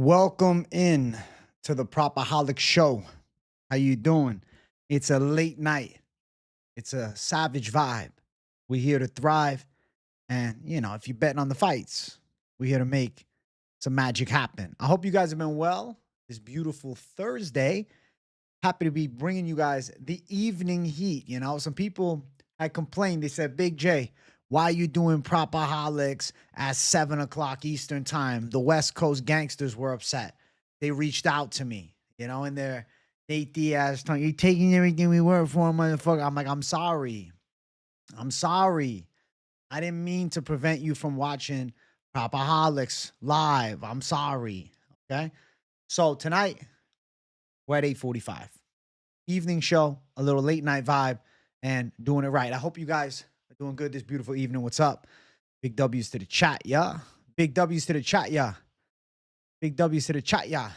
Welcome in to the PropAholics show. How you doing? It's a late night. It's a savage vibe. We're here to thrive. And, if you're betting on the fights, we're here to make some magic happen. I hope you guys have been well this beautiful Thursday. Happy to be bringing you guys the evening heat. Some people had complained. They said, Big J, why are you doing PropAholics at 7 o'clock Eastern time? The West Coast gangsters were upset. They reached out to me, in their Nate Diaz tongue. You're taking everything we work for, motherfucker. I'm like, I'm sorry. I'm sorry. I didn't mean to prevent you from watching PropAholics live. I'm sorry. Okay. So tonight, we're at 8:45. Evening show, a little late night vibe, and doing it right. I hope you guys are doing good this beautiful evening. What's up? Big W's to the chat, yeah. Big W's to the chat, yeah. Big W's to the chat, yeah.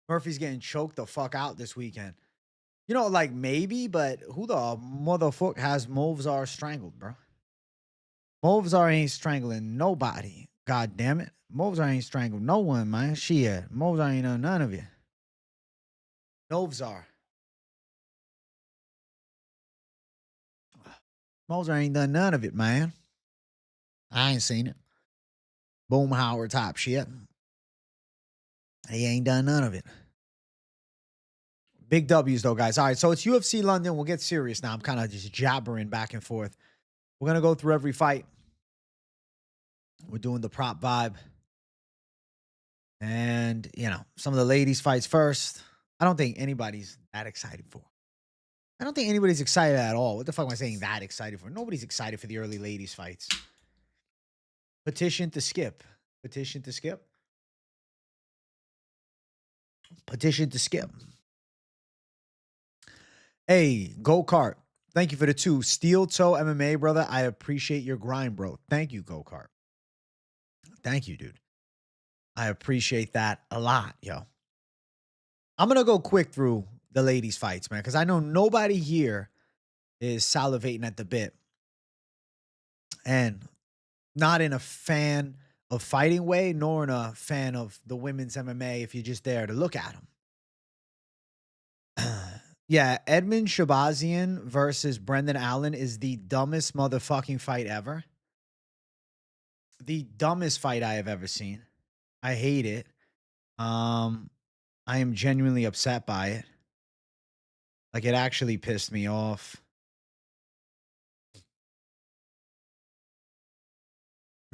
Murphy's getting choked the fuck out this weekend. Like maybe, but who the motherfucker has Movzar strangled, bro? Movzar ain't strangling nobody. God damn it. Movzar ain't strangled no one, man. Shit. Movzar ain't done none of it. Movzar. Movzar ain't done none of it, man. I ain't seen it. Boomhauer top shit. He ain't done none of it. Big W's though, guys. All right, so it's UFC London. We'll get serious now. I'm kind of just jabbering back and forth. We're going to go through every fight. We're doing the prop vibe. And, some of the ladies' fights first. I don't think anybody's that excited for. I don't think anybody's excited at all. What the fuck am I saying that excited for? Nobody's excited for the early ladies' fights. Petition to skip. Petition to skip. Petition to skip. Hey, Go-Kart. Thank you for the 2. Steel Toe MMA, brother. I appreciate your grind, bro. Thank you, Go-Kart. Thank you, dude. I appreciate that a lot, yo. I'm going to go quick through the ladies' fights, man, because I know nobody here is salivating at the bit. And not in a fan of fighting way, nor in a fan of the women's MMA if you're just there to look at them. Yeah, Edmund Shabazian versus Brendan Allen is the dumbest motherfucking fight ever. The dumbest fight I have ever seen. I hate it. I am genuinely upset by it. Like, it actually pissed me off.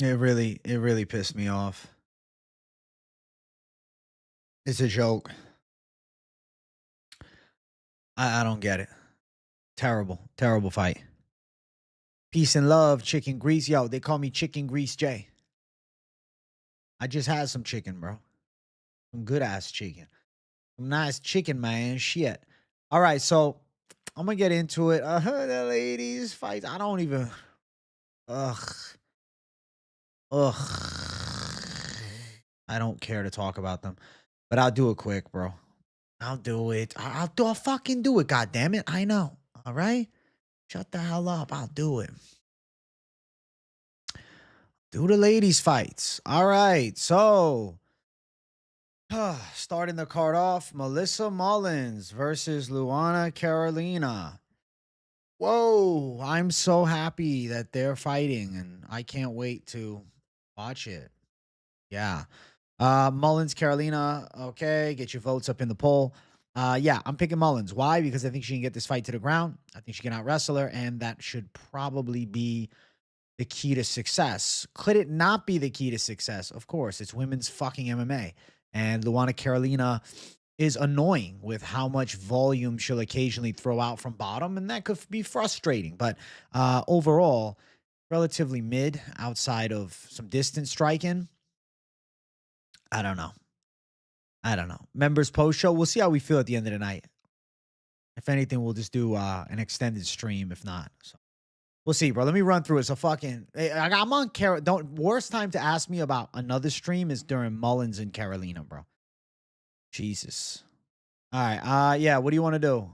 It really pissed me off. It's a joke. I don't get it. Terrible, terrible fight. Peace and love, chicken grease. Yo, they call me Chicken Grease J. I just had some chicken, bro. Some good-ass chicken. Some nice chicken, man. Shit. All right, so I'm going to get into it. The ladies' fights. I don't even... Ugh. I don't care to talk about them. But I'll do it quick, bro. I'll do it. I'll fucking do it, goddammit. I know. All right? Shut the hell up. I'll do it. Do the ladies' fights. All right. So, starting the card off, Melissa Mullins versus Luana Carolina. Whoa. I'm so happy that they're fighting, and I can't wait to watch it. Yeah. Mullins, Carolina. Okay. Get your votes up in the poll. Yeah, I'm picking Mullins. Why? Because I think she can get this fight to the ground. I think she can out-wrestle her, and that should probably be the key to success. Could it not be the key to success? Of course, it's women's fucking MMA. And Luana Carolina is annoying with how much volume she'll occasionally throw out from bottom, and that could be frustrating. But overall, relatively mid outside of some distance striking. I don't know. Members post show. We'll see how we feel at the end of the night. If anything, we'll just do an extended stream. If not, so we'll see, bro. Let me run through it. So fucking, I'm on worst time to ask me about another stream is during Mullins and Carolina, bro. Jesus. All right. Yeah. What do you want to do?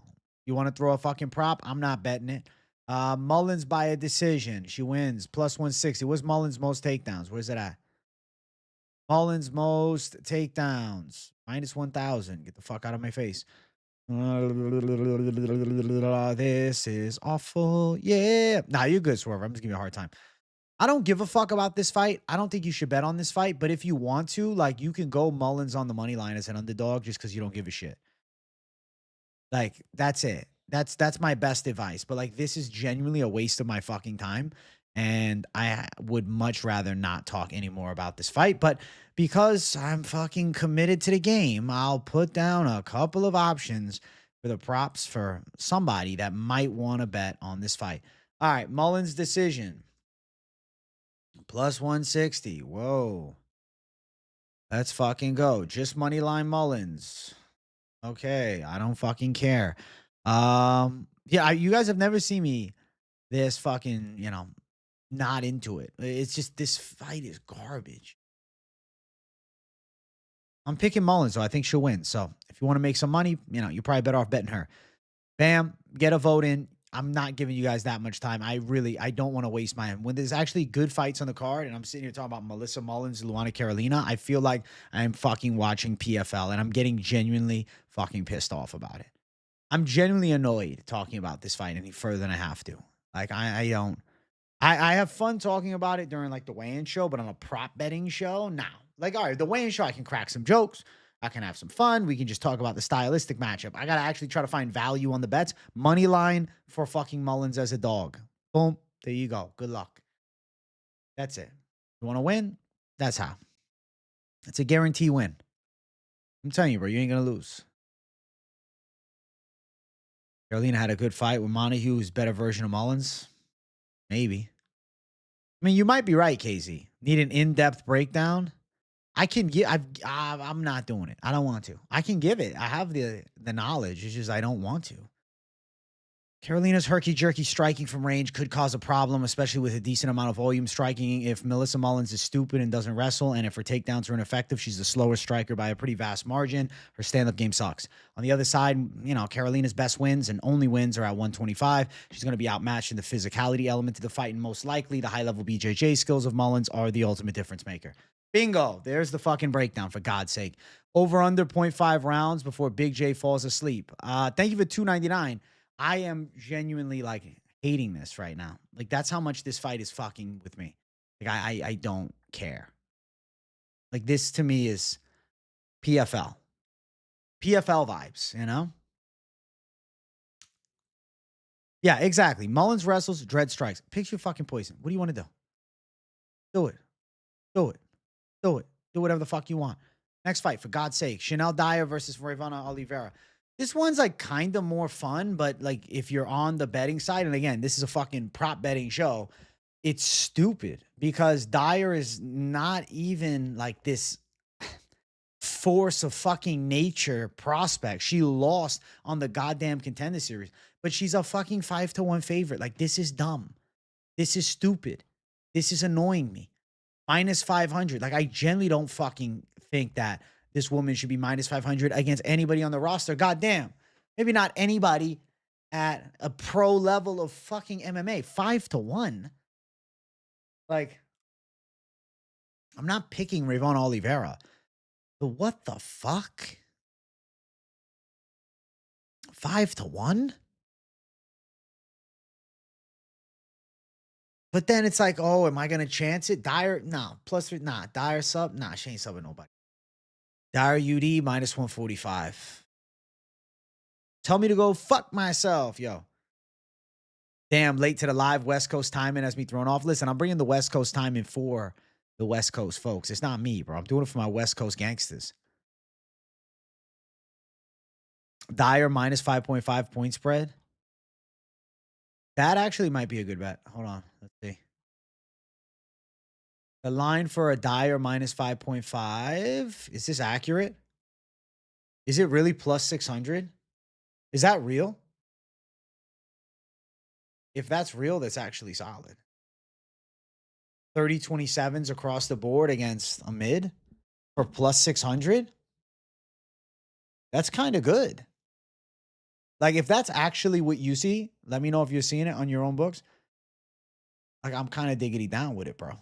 You want to throw a fucking prop? I'm not betting it. Mullins by a decision. She wins plus 160. Where's Mullins most takedowns? Where's it at? Mullins most takedowns. Minus 1,000. Get the fuck out of my face. This is awful. Yeah. Nah, you're good, Swerve. I'm just giving you a hard time. I don't give a fuck about this fight. I don't think you should bet on this fight. But if you want to, like, you can go Mullins on the money line as an underdog just because you don't give a shit. Like, that's it. That's my best advice. But like, this is genuinely a waste of my fucking time. And I would much rather not talk anymore about this fight. But because I'm fucking committed to the game, I'll put down a couple of options for the props for somebody that might want to bet on this fight. All right, Mullins decision. Plus 160. Whoa. Let's fucking go. Just money line Mullins. Okay, I don't fucking care. Yeah, you guys have never seen me this fucking, not into it. It's just this fight is garbage. I'm picking Mullins, so I think she'll win. So if you want to make some money, you're probably better off betting her. Bam, get a vote in. I'm not giving you guys that much time. I don't want to waste my time. When there's actually good fights on the card, and I'm sitting here talking about Melissa Mullins, Luana Carolina, I feel like I'm fucking watching PFL, and I'm getting genuinely fucking pissed off about it. I'm genuinely annoyed talking about this fight any further than I have to. Like, I don't. I have fun talking about it during, like, the weigh-in show, but on a prop betting show, no. Like, all right, the weigh-in show, I can crack some jokes. I can have some fun. We can just talk about the stylistic matchup. I got to actually try to find value on the bets. Money line for fucking Mullins as a dog. Boom. There you go. Good luck. That's it. You want to win? That's how. It's a guarantee win. I'm telling you, bro, you ain't going to lose. Carolina had a good fight with Montague, who's a better version of Mullins. Maybe. I mean, you might be right, KZ. Need an in-depth breakdown? I can give. I'm not doing it. I don't want to. I can give it. I have the knowledge. It's just I don't want to. Carolina's herky-jerky striking from range could cause a problem, especially with a decent amount of volume striking. If Melissa Mullins is stupid and doesn't wrestle, and if her takedowns are ineffective, she's the slower striker by a pretty vast margin. Her stand-up game sucks. On the other side, Carolina's best wins and only wins are at 125. She's going to be outmatched in the physicality element to the fight, and most likely the high-level BJJ skills of Mullins are the ultimate difference maker. Bingo. There's the fucking breakdown, for God's sake. Over under 0.5 rounds before Big J falls asleep. Thank you for $2.99. I am genuinely, like, hating this right now. Like, that's how much this fight is fucking with me. Like, I don't care. Like, this to me is PFL. PFL vibes, Yeah, exactly. Mullins wrestles, Dread strikes. Picks your fucking poison. What do you want to do? Do it. Do it. Do it. Do whatever the fuck you want. Next fight, for God's sake. Shanelle Dyer versus Ivana Oliveira. This one's, like, kind of more fun, but, like, if you're on the betting side, and again, this is a fucking prop betting show, it's stupid because Dyer is not even, like, this force of fucking nature prospect. She lost on the goddamn Contender Series, but she's a fucking 5-1 favorite. Like, this is dumb. This is stupid. This is annoying me. Minus 500. Like, I generally don't fucking think that this woman should be minus 500 against anybody on the roster. Goddamn. Maybe not anybody at a pro level of fucking MMA. 5-1. Like, I'm not picking Ivana Oliveira. But what the fuck? 5-1? But then it's like, oh, am I going to chance it? Dyer? No. Plus, nah. Dyer sub? Nah, she ain't subbing nobody. Dyer UD minus 145. Tell me to go fuck myself, yo. Damn, late to the live West Coast timing has me thrown off. Listen, I'm bringing the West Coast timing for the West Coast folks. It's not me, bro. I'm doing it for my West Coast gangsters. Dyer minus 5.5 point spread. That actually might be a good bet. Hold on. Let's see. The line for a Dyer minus 5.5. Is this accurate? Is it really plus 600? Is that real? If that's real, that's actually solid. 30-27s across the board against a mid for plus 600. That's kind of good. Like, if that's actually what you see, let me know if you're seeing it on your own books. Like, I'm kind of diggity down with it, bro.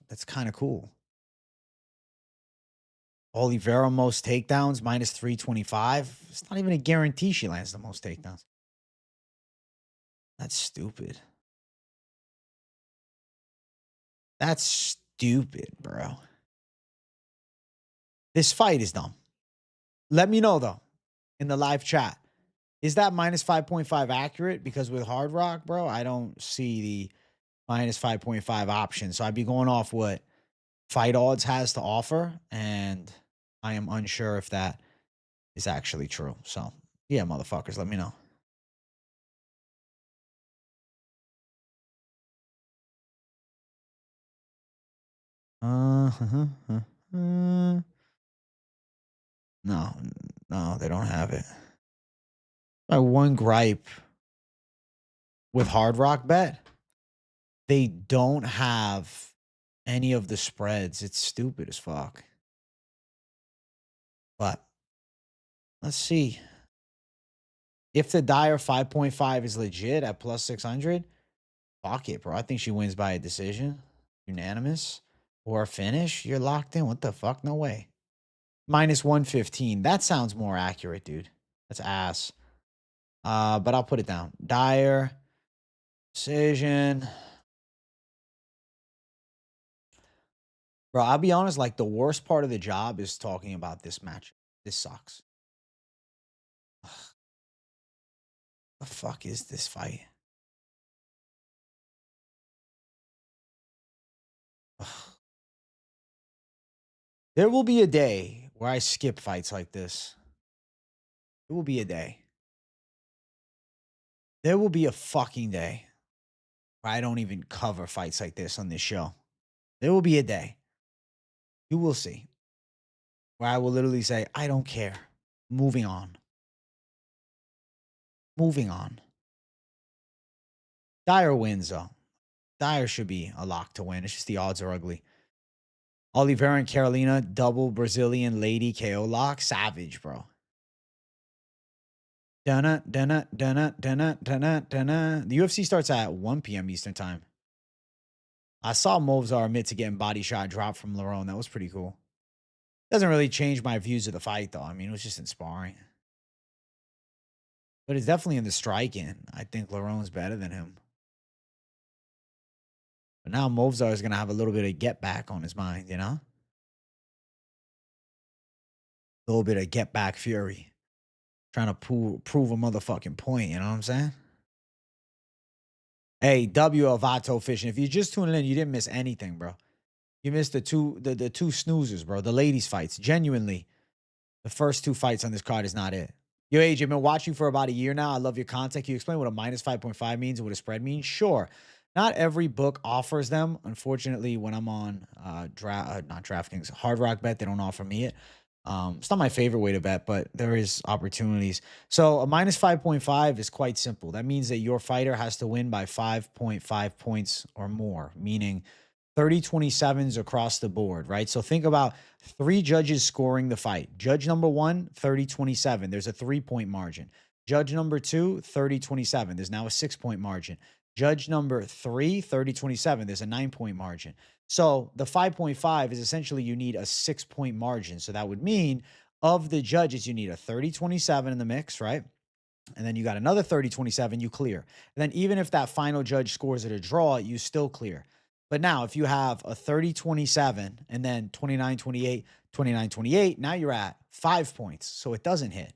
That's kind of cool. Oliveira most takedowns, minus 325. It's not even a guarantee she lands the most takedowns. That's stupid. That's stupid, bro. This fight is dumb. Let me know, though, in the live chat. Is that minus 5.5 accurate? Because with Hard Rock, bro, I don't see the minus 5.5 option. So I'd be going off what Fight Odds has to offer. And I am unsure if that is actually true. So, yeah, motherfuckers, let me know. No, they don't have it. My one gripe with Hard Rock Bet, they don't have any of the spreads. It's stupid as fuck. But let's see. If the Dyer 5.5 is legit at plus 600, fuck it, bro. I think she wins by a decision, unanimous, or a finish. You're locked in. What the fuck? No way. Minus 115. That sounds more accurate, dude. That's ass. But I'll put it down. Dyer, decision. Bro, I'll be honest, like the worst part of the job is talking about this match. This sucks. Ugh. The fuck is this fight? Ugh. There will be a day where I skip fights like this. There will be a day. There will be a fucking day where I don't even cover fights like this on this show. There will be a day. You will see. Where I will literally say, I don't care. Moving on. Moving on. Dyer wins, though. Dyer should be a lock to win. It's just the odds are ugly. Oliveira and Carolina, double Brazilian lady KO lock. Savage, bro. Dunna. The UFC starts at 1 p.m. Eastern time. I saw Movzar admit to getting body shot dropped from Lerone. That was pretty cool. Doesn't really change my views of the fight, though. I mean, it was just in sparring. But it's definitely in the striking. I think Lerone's better than him. But now Movzar is going to have a little bit of get back on his mind, you know? A little bit of get back fury. Trying to prove a motherfucking point, you know what I'm saying? Hey, W Avato Fishing. If you're just tuning in, you didn't miss anything, bro. You missed the two snoozers, bro. The ladies' fights. Genuinely, the first two fights on this card is not it. Yo, AJ, I've been watching for about a year now. I love your content. Can you explain what a minus 5.5 means and what a spread means? Sure. Not every book offers them. Unfortunately, when I'm on not DraftKings, Hard Rock Bet, they don't offer me it. It's not my favorite way to bet, but there is opportunities. So a minus 5.5 is quite simple. That means that your fighter has to win by 5.5 points or more, meaning 30-27s across the board, right? So think about 3 judges scoring the fight. Judge number 1, 30-27. There's a 3-point margin. Judge number 2, 30-27. There's now a 6-point margin. Judge number 3, 30-27. There's a 9-point margin. So the 5.5 is essentially you need a 6-point margin. So that would mean of the judges, you need a 30-27 in the mix, right? And then you got another 30-27, you clear. And then even if that final judge scores it a draw, you still clear. But now if you have a 30-27 and then 29-28, 29-28, now you're at 5 points. So it doesn't hit.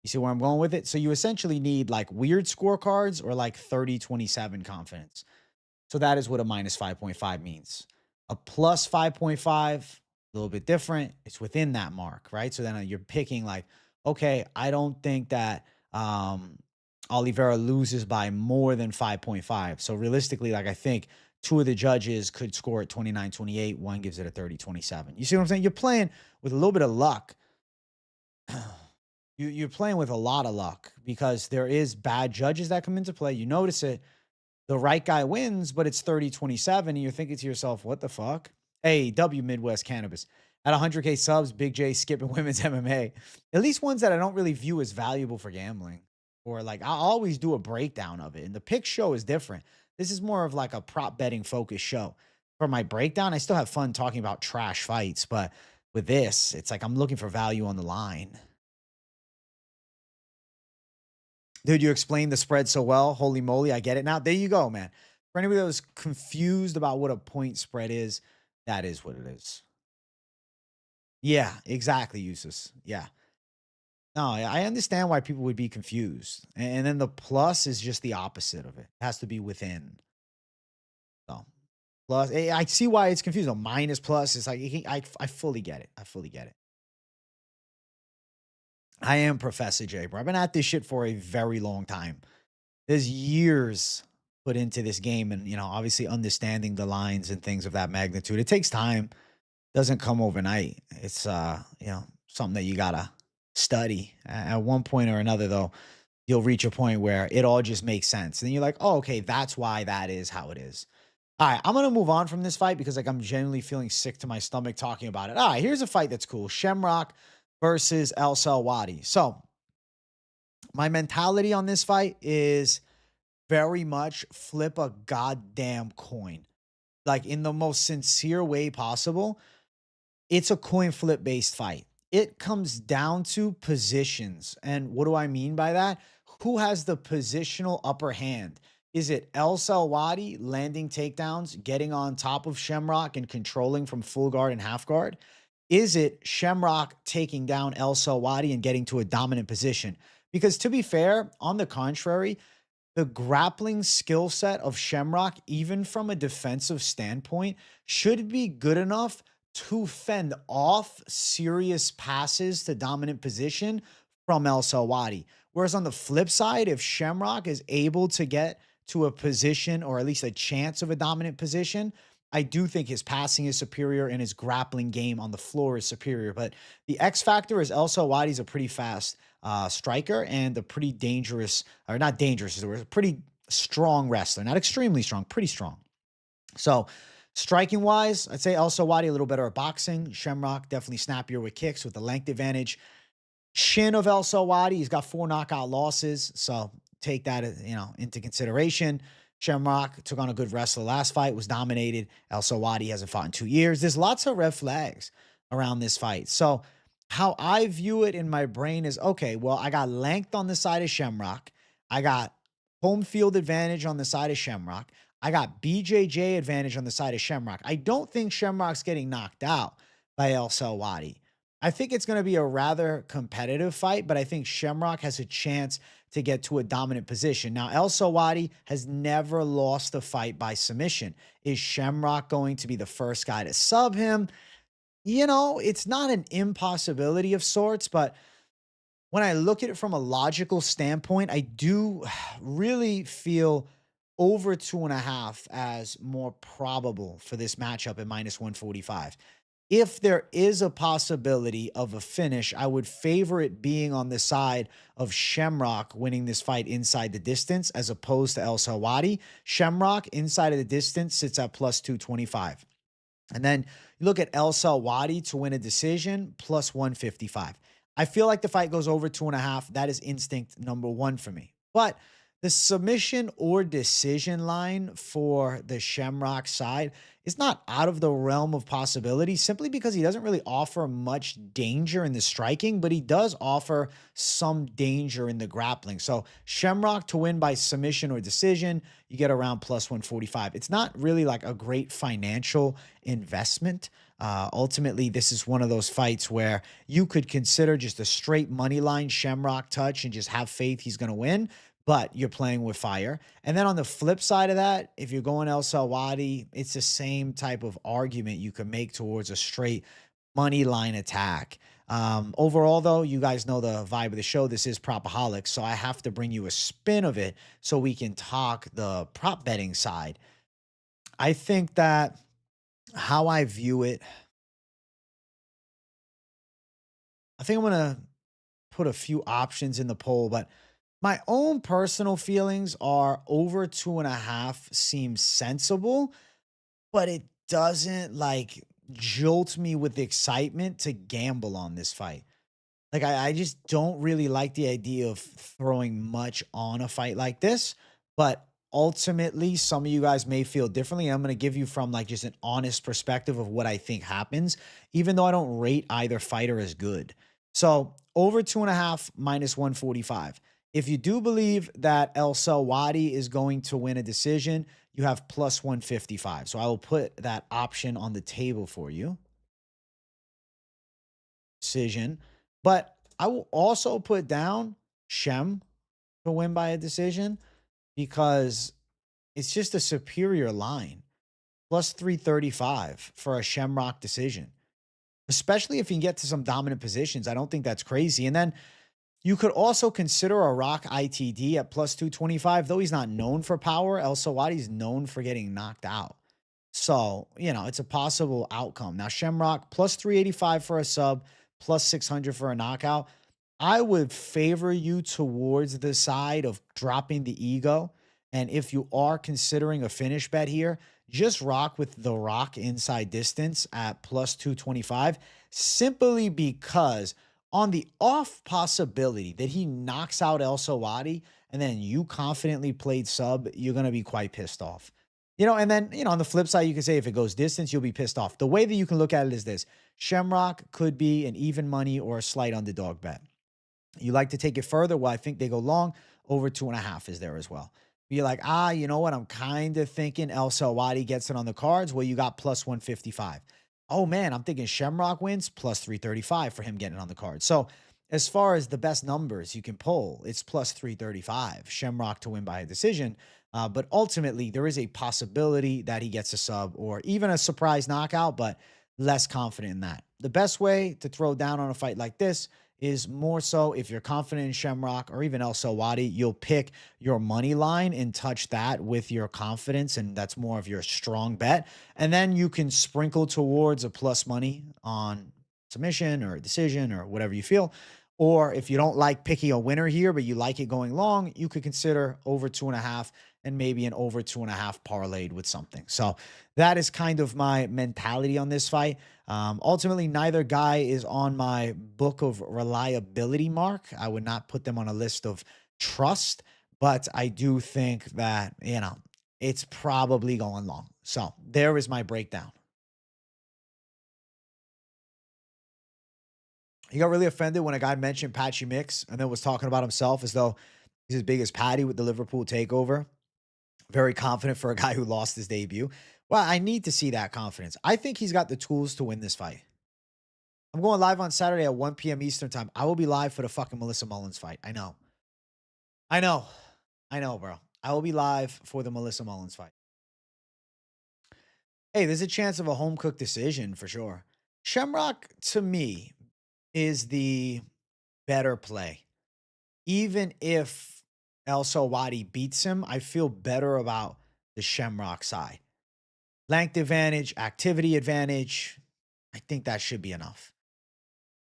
You see where I'm going with it? So you essentially need like weird scorecards or like 30-27 confidence. So that is what a minus 5.5 means. A plus 5.5, a little bit different. It's within that mark, right? So then you're picking like, okay, I don't think that Oliveira loses by more than 5.5. So realistically, like I think 2 of the judges could score at 29-28. 1 gives it a 30-27. You see what I'm saying? You're playing with a little bit of luck. You're playing with a lot of luck because there is bad judges that come into play. You notice it. The right guy wins, but it's 30-27. And you're thinking to yourself, what the fuck? Hey, W Midwest Cannabis. At 100K subs, Big J skipping women's MMA. At least ones that I don't really view as valuable for gambling. Or like, I'll always do a breakdown of it. And the pick show is different. This is more of like a prop betting focused show. For my breakdown, I still have fun talking about trash fights. But with this, it's like I'm looking for value on the line. Dude, you explained the spread so well. Holy moly, I get it now. There you go, man. For anybody that was confused about what a point spread is, that is what it is. Yeah, exactly, Usus. Yeah. No, I understand why people would be confused. And then the plus is just the opposite of it. It has to be within. So plus, I see why it's confused. Minus plus is like I fully get it. I fully get it. I am Professor J, bro. I've been at this shit for a very long time. There's years put into this game, and obviously understanding the lines and things of that magnitude. It takes time. Doesn't come overnight. It's something that you gotta study. At one point or another, though, you'll reach a point where it all just makes sense. And then you're like, oh, okay, that's why that is how it is. All right, I'm gonna move on from this fight because I'm genuinely feeling sick to my stomach talking about it. All right, here's a fight that's cool. Shamrock versus Al-Selwady. So my mentality on this fight is very much flip a goddamn coin. Like in the most sincere way possible. It's a coin flip based fight. It comes down to positions. And what do I mean by that? Who has the positional upper hand? Is it Al-Selwady landing takedowns, getting on top of Shamrock and controlling from full guard and half guard? Is it Shamrock taking down Al-Selwady and getting to a dominant position? Because to be fair, on the contrary, the grappling skill set of Shamrock, even from a defensive standpoint, should be good enough to fend off serious passes to dominant position from Al-Selwady. Whereas on the flip side, if Shamrock is able to get to a position or at least a chance of a dominant position, I do think his passing is superior and his grappling game on the floor is superior. But the X factor is Al-Selwady is a pretty fast striker and a pretty dangerous, or not dangerous, a pretty strong wrestler. Not extremely strong, pretty strong. So striking wise, I'd say Al-Selwady a little better at boxing. Shamrock definitely snappier with kicks with the length advantage. Shin of Al-Selwady, he's got 4 knockout losses. So take that, into consideration. Shamrock took on a good wrestler last fight, was dominated. Al-Selwady hasn't fought in 2 years. There's lots of red flags around this fight. So how I view it in my brain is, okay, well, I got length on the side of Shamrock. I got home field advantage on the side of Shamrock. I got BJJ advantage on the side of Shamrock. I don't think Shamrock's getting knocked out by Al-Selwady. I think it's going to be a rather competitive fight, but I think Shamrock has a chance to get to a dominant position. Now, Al-Selwady has never lost a fight by submission. Is Shamrock going to be the first guy to sub him? It's not an impossibility of sorts, but when I look at it from a logical standpoint, I do really feel over 2.5 as more probable for this matchup at -145. If there is a possibility of a finish, I would favor it being on the side of Shamrock winning this fight inside the distance as opposed to Al-Selwady. Shamrock inside of the distance sits at +225. And then you look at Al-Selwady to win a decision, +155. I feel like the fight goes over 2.5. That is instinct number 1 for me. But the submission or decision line for the Shamrock side is not out of the realm of possibility simply because he doesn't really offer much danger in the striking, but he does offer some danger in the grappling. So Shamrock to win by submission or decision, you get around +145. It's not really like a great financial investment. Ultimately, this is one of those fights where you could consider just a straight money line Shamrock touch and just have faith he's going to win, but you're playing with fire. And then on the flip side of that, if you're going Al-Selwady, it's the same type of argument you could make towards a straight money line attack. Overall, though, you guys know the vibe of the show. This is PropAholics, so I have to bring you a spin of it so we can talk the prop betting side. I think that how I view it, I think I'm going to put a few options in the poll, but my own personal feelings are over 2.5 seems sensible, but it doesn't like jolt me with excitement to gamble on this fight. Like I just don't really like the idea of throwing much on a fight like this, but ultimately, some of you guys may feel differently. I'm going to give you from like just an honest perspective of what I think happens, even though I don't rate either fighter as good. So over 2.5 minus 145. If you do believe that Al-Selwady is going to win a decision, you have plus 155. So I will put that option on the table for you. Decision. But I will also put down Shem to win by a decision because it's just a superior line. Plus 335 for a Shamrock decision. Especially if you can get to some dominant positions. I don't think that's crazy. And then you could also consider a Rock ITD at plus 225. Though he's not known for power, Al-Selwady is known for getting knocked out. So, you know, it's a possible outcome. Now, Shamrock plus 385 for a sub, plus 600 for a knockout. I would favor you towards the side of dropping the ego. And if you are considering a finish bet here, just rock with the Rock inside distance at plus 225, simply because on the off possibility that he knocks out Al-Selwady and then you confidently played sub, you're going to be quite pissed off. You know, and then, you know, on the flip side, you can say if it goes distance, you'll be pissed off. The way that you can look at it is this. Shamrock could be an even money or a slight underdog bet. You like to take it further? Well, I think they go long. Over 2.5 is there as well. You're like, you know what? I'm kind of thinking Al-Selwady gets it on the cards. Well, you got plus 155. Oh, man, I'm thinking Shamrock wins plus 335 for him getting on the card. So as far as the best numbers you can pull, it's plus 335. Shamrock to win by a decision. But ultimately, there is a possibility that he gets a sub or even a surprise knockout, but less confident in that. The best way to throw down on a fight like this is more so if you're confident in Shamrock or even Al-Selwady, you'll pick your money line and touch that with your confidence, and that's more of your strong bet. And then you can sprinkle towards a plus money on submission or a decision or whatever you feel. Or if you don't like picking a winner here, but you like it going long, you could consider over 2.5 and maybe an over 2.5 parlayed with something. So that is kind of my mentality on this fight. Ultimately, neither guy is on my book of reliability mark. I would not put them on a list of trust, but I do think that, you know, it's probably going long. So there is my breakdown. He got really offended when a guy mentioned Patchy Mix and then was talking about himself as though he's as big as Patty with the Liverpool takeover. Very confident for a guy who lost his debut. Well, I need to see that confidence. I think he's got the tools to win this fight. I'm going live on Saturday at 1 p.m. Eastern time. I will be live for the fucking Melissa Mullins fight. I know, bro. I will be live for the Melissa Mullins fight. Hey, there's a chance of a home cooked decision for sure. Shamrock, to me, is the better play. Even if Al-Selwady beats him, I feel better about the Shamrock side. Length advantage, activity advantage. I think that should be enough.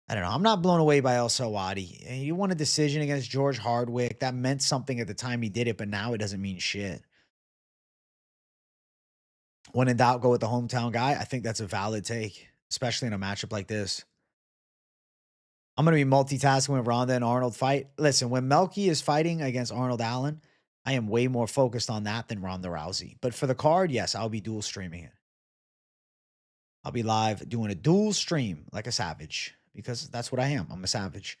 I don't know. I'm not blown away by Al-Selwady. He won a decision against George Hardwick. That meant something at the time he did it, but now it doesn't mean shit. When in doubt, go with the hometown guy. I think that's a valid take, especially in a matchup like this. I'm going to be multitasking when Ronda and Arnold fight. Listen, when Melky is fighting against Arnold Allen, I am way more focused on that than Ronda Rousey. But for the card, yes, I'll be dual streaming it. I'll be live doing a dual stream like a savage because that's what I am. I'm a savage.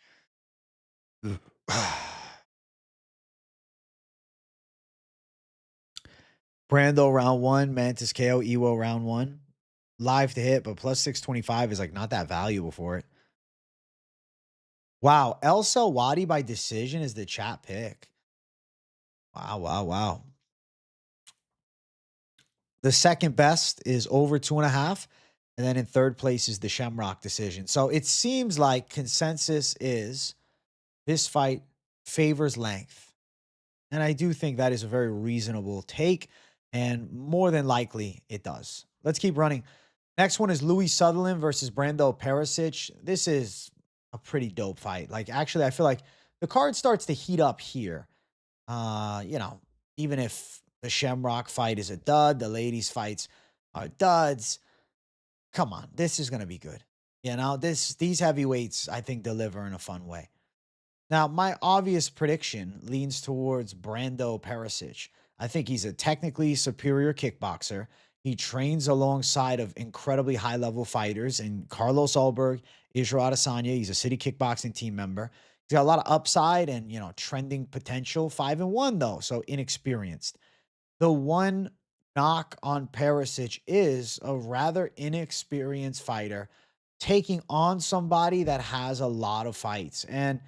Brando round 1, Mantis KO, Ewo round 1. Live to hit, but plus 625 is like not that valuable for it. Wow, Al-Selwady by decision is the chat pick. Wow. The second best is over 2.5. And then in third place is the Shamrock decision. So it seems like consensus is this fight favors length. And I do think that is a very reasonable take. And more than likely it does. Let's keep running. Next one is Louis Sutherland versus Brando Percic. This is a pretty dope fight. Like, actually, I feel like the card starts to heat up here. You know, even if the Shamrock fight is a dud, the ladies' fights are duds. Come on, this is going to be good. You know, these heavyweights, I think, deliver in a fun way. Now, my obvious prediction leans towards Brando Percic. I think he's a technically superior kickboxer. He trains alongside of incredibly high-level fighters and Carlos Ulberg, Israel Adesanya. He's a City Kickboxing team member. He's got a lot of upside and, trending potential. 5-1 though, so inexperienced. The one knock on Percic is a rather inexperienced fighter taking on somebody that has a lot of fights and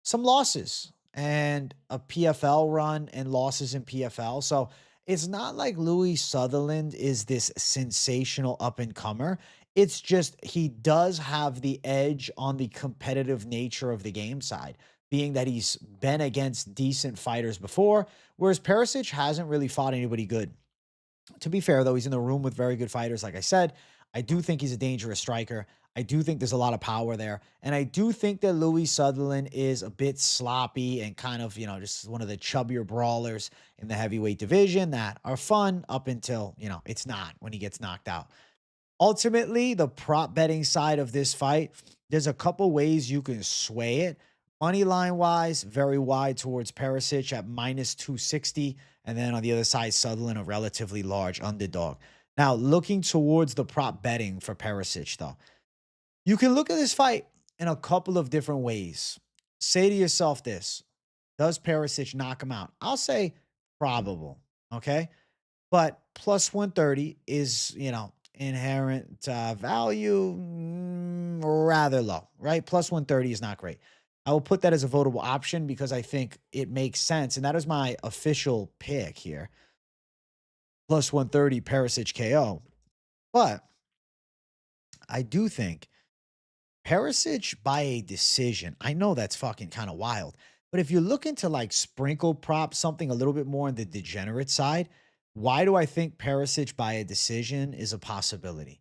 some losses and a PFL run and losses in PFL. So it's not like Louis Sutherland is this sensational up and comer. It's just he does have the edge on the competitive nature of the game side, being that he's been against decent fighters before, whereas Percic hasn't really fought anybody good. To be fair, though, he's in the room with very good fighters. Like I said, I do think he's a dangerous striker. I do think there's a lot of power there. And I do think that Louis Sutherland is a bit sloppy and kind of, just one of the chubbier brawlers in the heavyweight division that are fun up until, it's not when he gets knocked out. Ultimately, the prop betting side of this fight, there's a couple ways you can sway it. Money line wise, very wide towards Percic at minus 260. And then on the other side, Sutherland, a relatively large underdog. Now, looking towards the prop betting for Percic, though, you can look at this fight in a couple of different ways. Say to yourself this: does Percic knock him out? I'll say probable. Okay. But plus 130 is, inherent value rather low, right? Plus 130 is not great. I will put that as a votable option because I think it makes sense. And that is my official pick here. Plus 130 Percic KO. But I do think Percic by a decision. I know that's fucking kind of wild. But if you're looking to like sprinkle prop something a little bit more on the degenerate side, why do I think Percic by a decision is a possibility?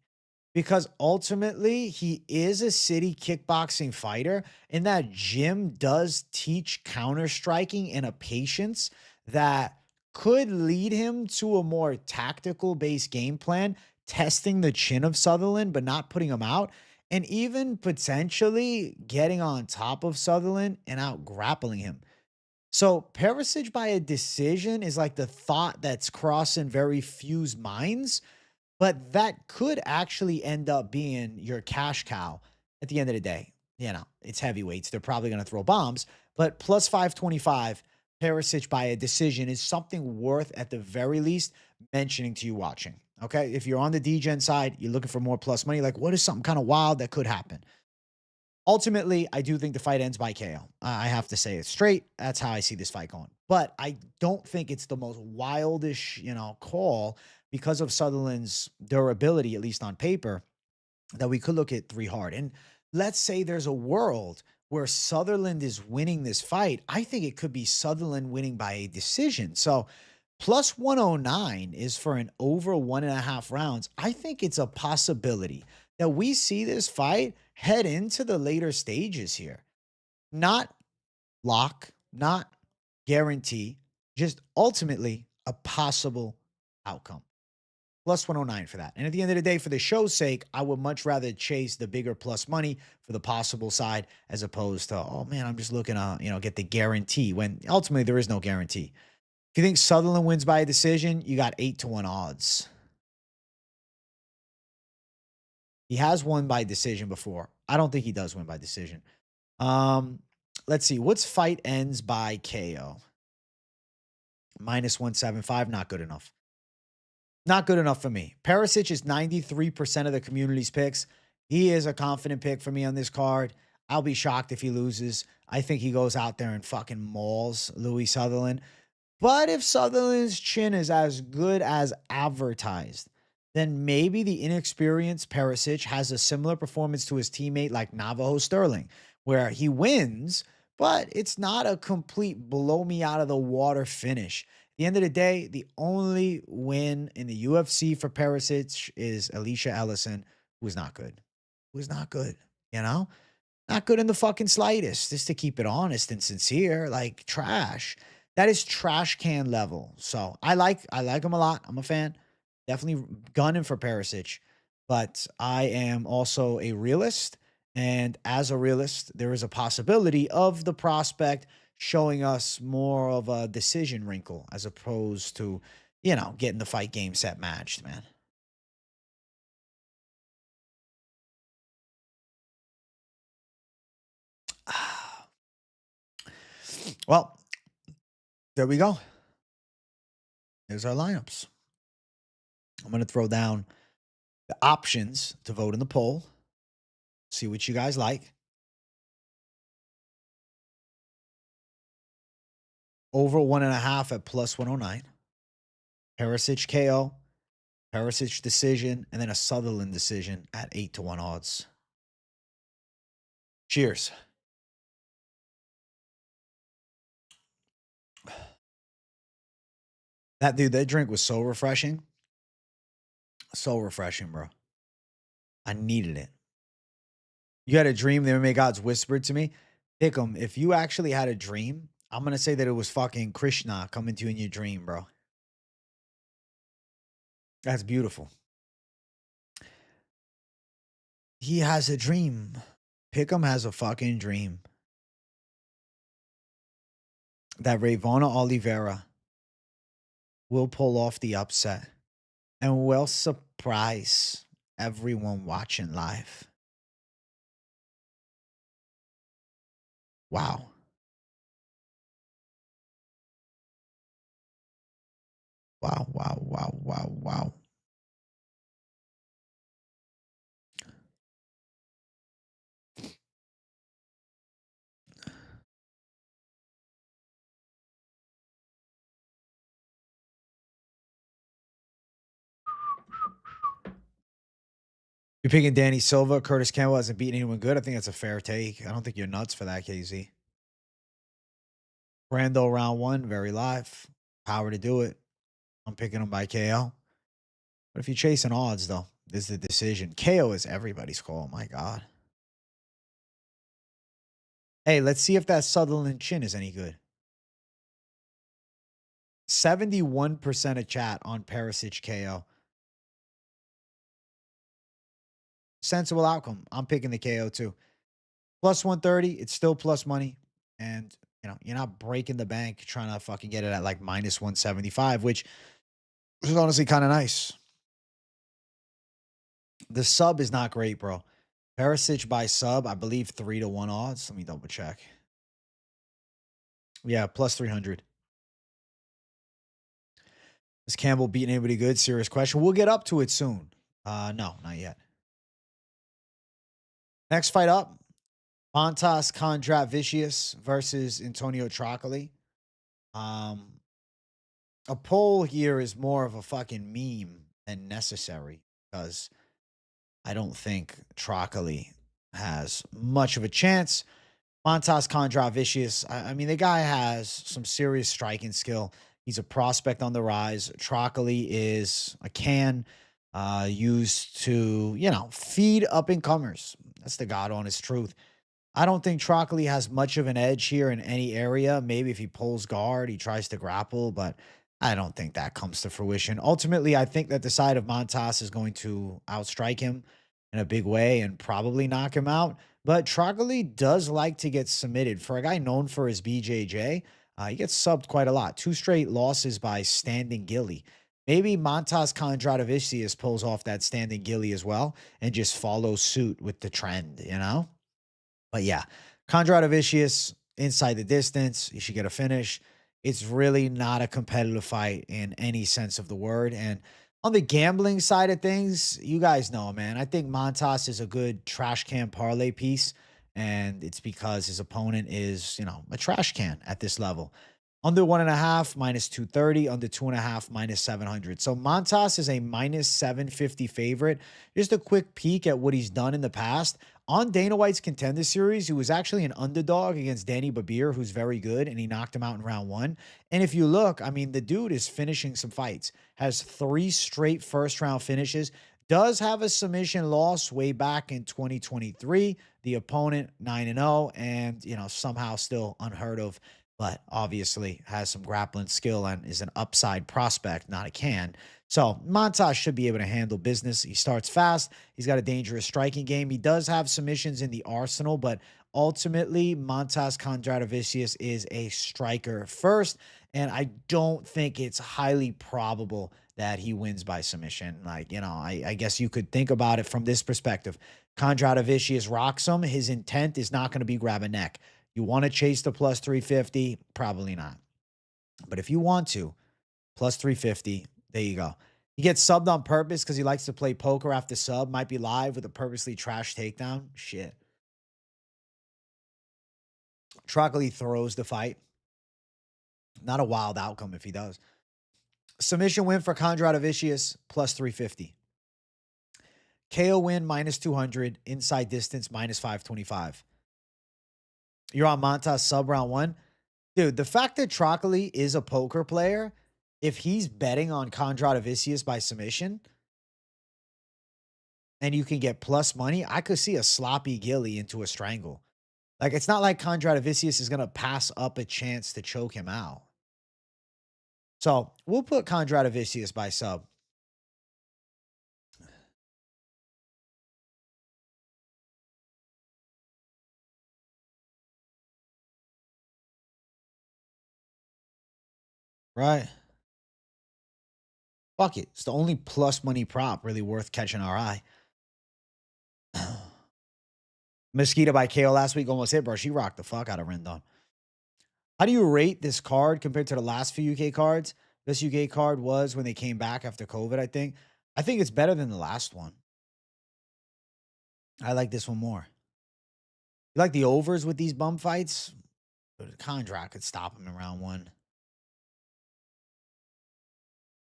Because ultimately he is a city kickboxing fighter, and that gym does teach counter striking and a patience that could lead him to a more tactical based game plan, testing the chin of Sutherland, but not putting him out, and even potentially getting on top of Sutherland and out grappling him. So Perisic by a decision is like the thought that's crossing very few's minds, but that could actually end up being your cash cow at the end of the day. It's heavyweights. They're probably going to throw bombs, but plus 525 Perisic by a decision is something worth at the very least mentioning to you watching. Okay. If you're on the DGen side, you're looking for more plus money, like what is something kind of wild that could happen? Ultimately, I do think the fight ends by KO. I have to say it straight. That's how I see this fight going. But I don't think it's the most wildish, call because of Sutherland's durability, at least on paper, that we could look at 3 hard. And let's say there's a world where Sutherland is winning this fight. I think it could be Sutherland winning by a decision. So plus 109 is for an over 1.5 rounds. I think it's a possibility that we see this fight head into the later stages here. Not lock, not guarantee, just ultimately a possible outcome. Plus 109 for that. And at the end of the day, for the show's sake, I would much rather chase the bigger plus money for the possible side as opposed to, oh man, I'm just looking to, get the guarantee when ultimately there is no guarantee. If you think Sutherland wins by a decision, you got 8-1 odds. He has won by decision before. I don't think he does win by decision. Let's see. What's fight ends by KO? Minus 175. Not good enough. Not good enough for me. Perisic is 93% of the community's picks. He is a confident pick for me on this card. I'll be shocked if he loses. I think he goes out there and fucking mauls Louis Sutherland. But if Sutherland's chin is as good as advertised, then maybe the inexperienced Perisic has a similar performance to his teammate like Navajo Sterling, where he wins, but it's not a complete blow me out of the water finish. At the end of the day, the only win in the UFC for Perisic is Alicia Ellison, who is not good. Not good in the fucking slightest, just to keep it honest and sincere, like trash. That is trash can level. So I like him a lot. I'm a fan. Definitely gunning for Perisic, but I am also a realist. And as a realist, there is a possibility of the prospect showing us more of a decision wrinkle as opposed to, getting the fight game set matched, man. Well, there we go. There's our lineups. I'm going to throw down the options to vote in the poll. See what you guys like. Over 1.5 at plus 109. Percić KO, Percić decision, and then a Sutherland decision at 8-1 odds. Cheers. That drink was so refreshing. So refreshing, bro. I needed it. You had a dream, the MMA gods whispered to me. Pick'em, if you actually had a dream, I'm going to say that it was fucking Krishna coming to you in your dream, bro. That's beautiful. He has a dream. Pick'em has a fucking dream. That Ravona Oliveira will pull off the upset and will surprise everyone watching live. Wow. Wow, wow, wow, wow, wow. You're picking Danny Silva. Curtis Campbell hasn't beaten anyone good. I think that's a fair take. I don't think you're nuts for that, KZ. Brando round 1, very live. Power to do it. I'm picking him by KO. But if you're chasing odds, though, this is the decision. KO is everybody's call. My God. Hey, let's see if that Sutherland chin is any good. 71% of chat on Percić KO. Sensible outcome. I'm picking the KO too. Plus 130. It's still plus money. And, you're not breaking the bank trying to fucking get it at like minus 175, which is honestly kind of nice. The sub is not great, bro. Percić by sub, I believe 3-1 odds. Let me double check. Yeah, plus 300. Is Campbell beating anybody good? Serious question. We'll get up to it soon. No, not yet. Next fight up, Montas Kondratavičius versus Antonio Trócoli. A poll here is more of a fucking meme than necessary because I don't think Trócoli has much of a chance. Montas Kondratavičius, I mean, the guy has some serious striking skill. He's a prospect on the rise. Trócoli is a can used to, feed up-and-comers. That's the God honest truth. I don't think Trócoli has much of an edge here in any area. Maybe if he pulls guard, he tries to grapple, but I don't think that comes to fruition. Ultimately, I think that the side of Montas is going to outstrike him in a big way and probably knock him out. But Trócoli does like to get submitted. For a guy known for his BJJ, he gets subbed quite a lot. 2 straight losses by standing gilly. Maybe Montas Kondratavičius pulls off that standing gilly as well and just follows suit with the trend, But yeah, Kondratavičius inside the distance. You should get a finish. It's really not a competitive fight in any sense of the word. And on the gambling side of things, you guys know, man, I think Montas is a good trash can parlay piece. And it's because his opponent is, a trash can at this level. Under 1.5, minus 230. Under 2.5, minus 700. So Montas is a minus 750 favorite. Just a quick peek at what he's done in the past. On Dana White's Contender Series, he was actually an underdog against Danny Babir, who's very good, and he knocked him out in round 1. And if you look, I mean, the dude is finishing some fights. Has 3 straight first-round finishes. Does have a submission loss way back in 2023. The opponent 9-0, and somehow still unheard of. but obviously has some grappling skill and is an upside prospect, not a can. So Montas should be able to handle business. He starts fast. He's got a dangerous striking game. He does have submissions in the arsenal, but ultimately Montas Kondratavičius is a striker first, and I don't think it's highly probable that he wins by submission. Like, I guess you could think about it from this perspective. Kondratavičius rocks him. His intent is not going to be grab a neck. You want to chase the plus 350? Probably not. But if you want to, plus 350, there you go. He gets subbed on purpose because he likes to play poker after sub. Might be live with a purposely trash takedown. Shit. Trócoli throws the fight. Not a wild outcome if he does. Submission win for Kondratavičius, plus 350. KO win, minus 200. Inside distance, minus 525. You're on Montas sub round one. Dude, the fact that Trócoli is a poker player, if he's betting on Kondratavičius by submission, and you can get plus money, I could see a sloppy gilly into a strangle. Like, it's not like Kondratavičius is going to pass up a chance to choke him out. So we'll put Kondratavičius by sub. Right. Fuck it. It's the only plus money prop really worth catching our eye. Mosquito by KO last week almost hit, bro. She rocked the fuck out of Rendon. How do you rate this card compared to the last few UK cards? This UK card was when they came back after COVID, I think. I think it's better than the last one. I like this one more. You like the overs with these bum fights? Kondra could stop him in round one.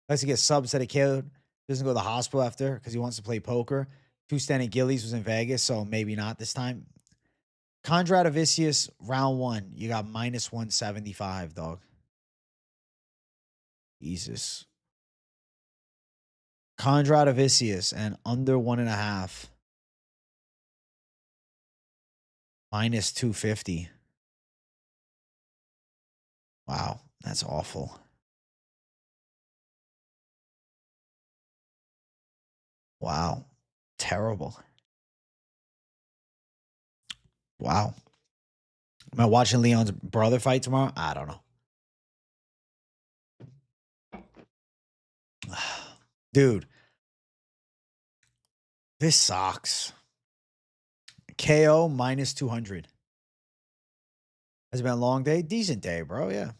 Likes to get subs that he killed. Doesn't go to the hospital after because he wants to play poker. 2 standing Gillies was in Vegas, so maybe not this time. Kondratavičius, round one. You got minus 175, dog. Jesus. Kondratavičius and under 1.5. Minus 250. Wow, that's awful. Wow. Terrible. Wow. Am I watching Leon's brother fight tomorrow? I don't know. Dude. This sucks. KO minus 200. Has it been a long day? Decent day, bro. Yeah.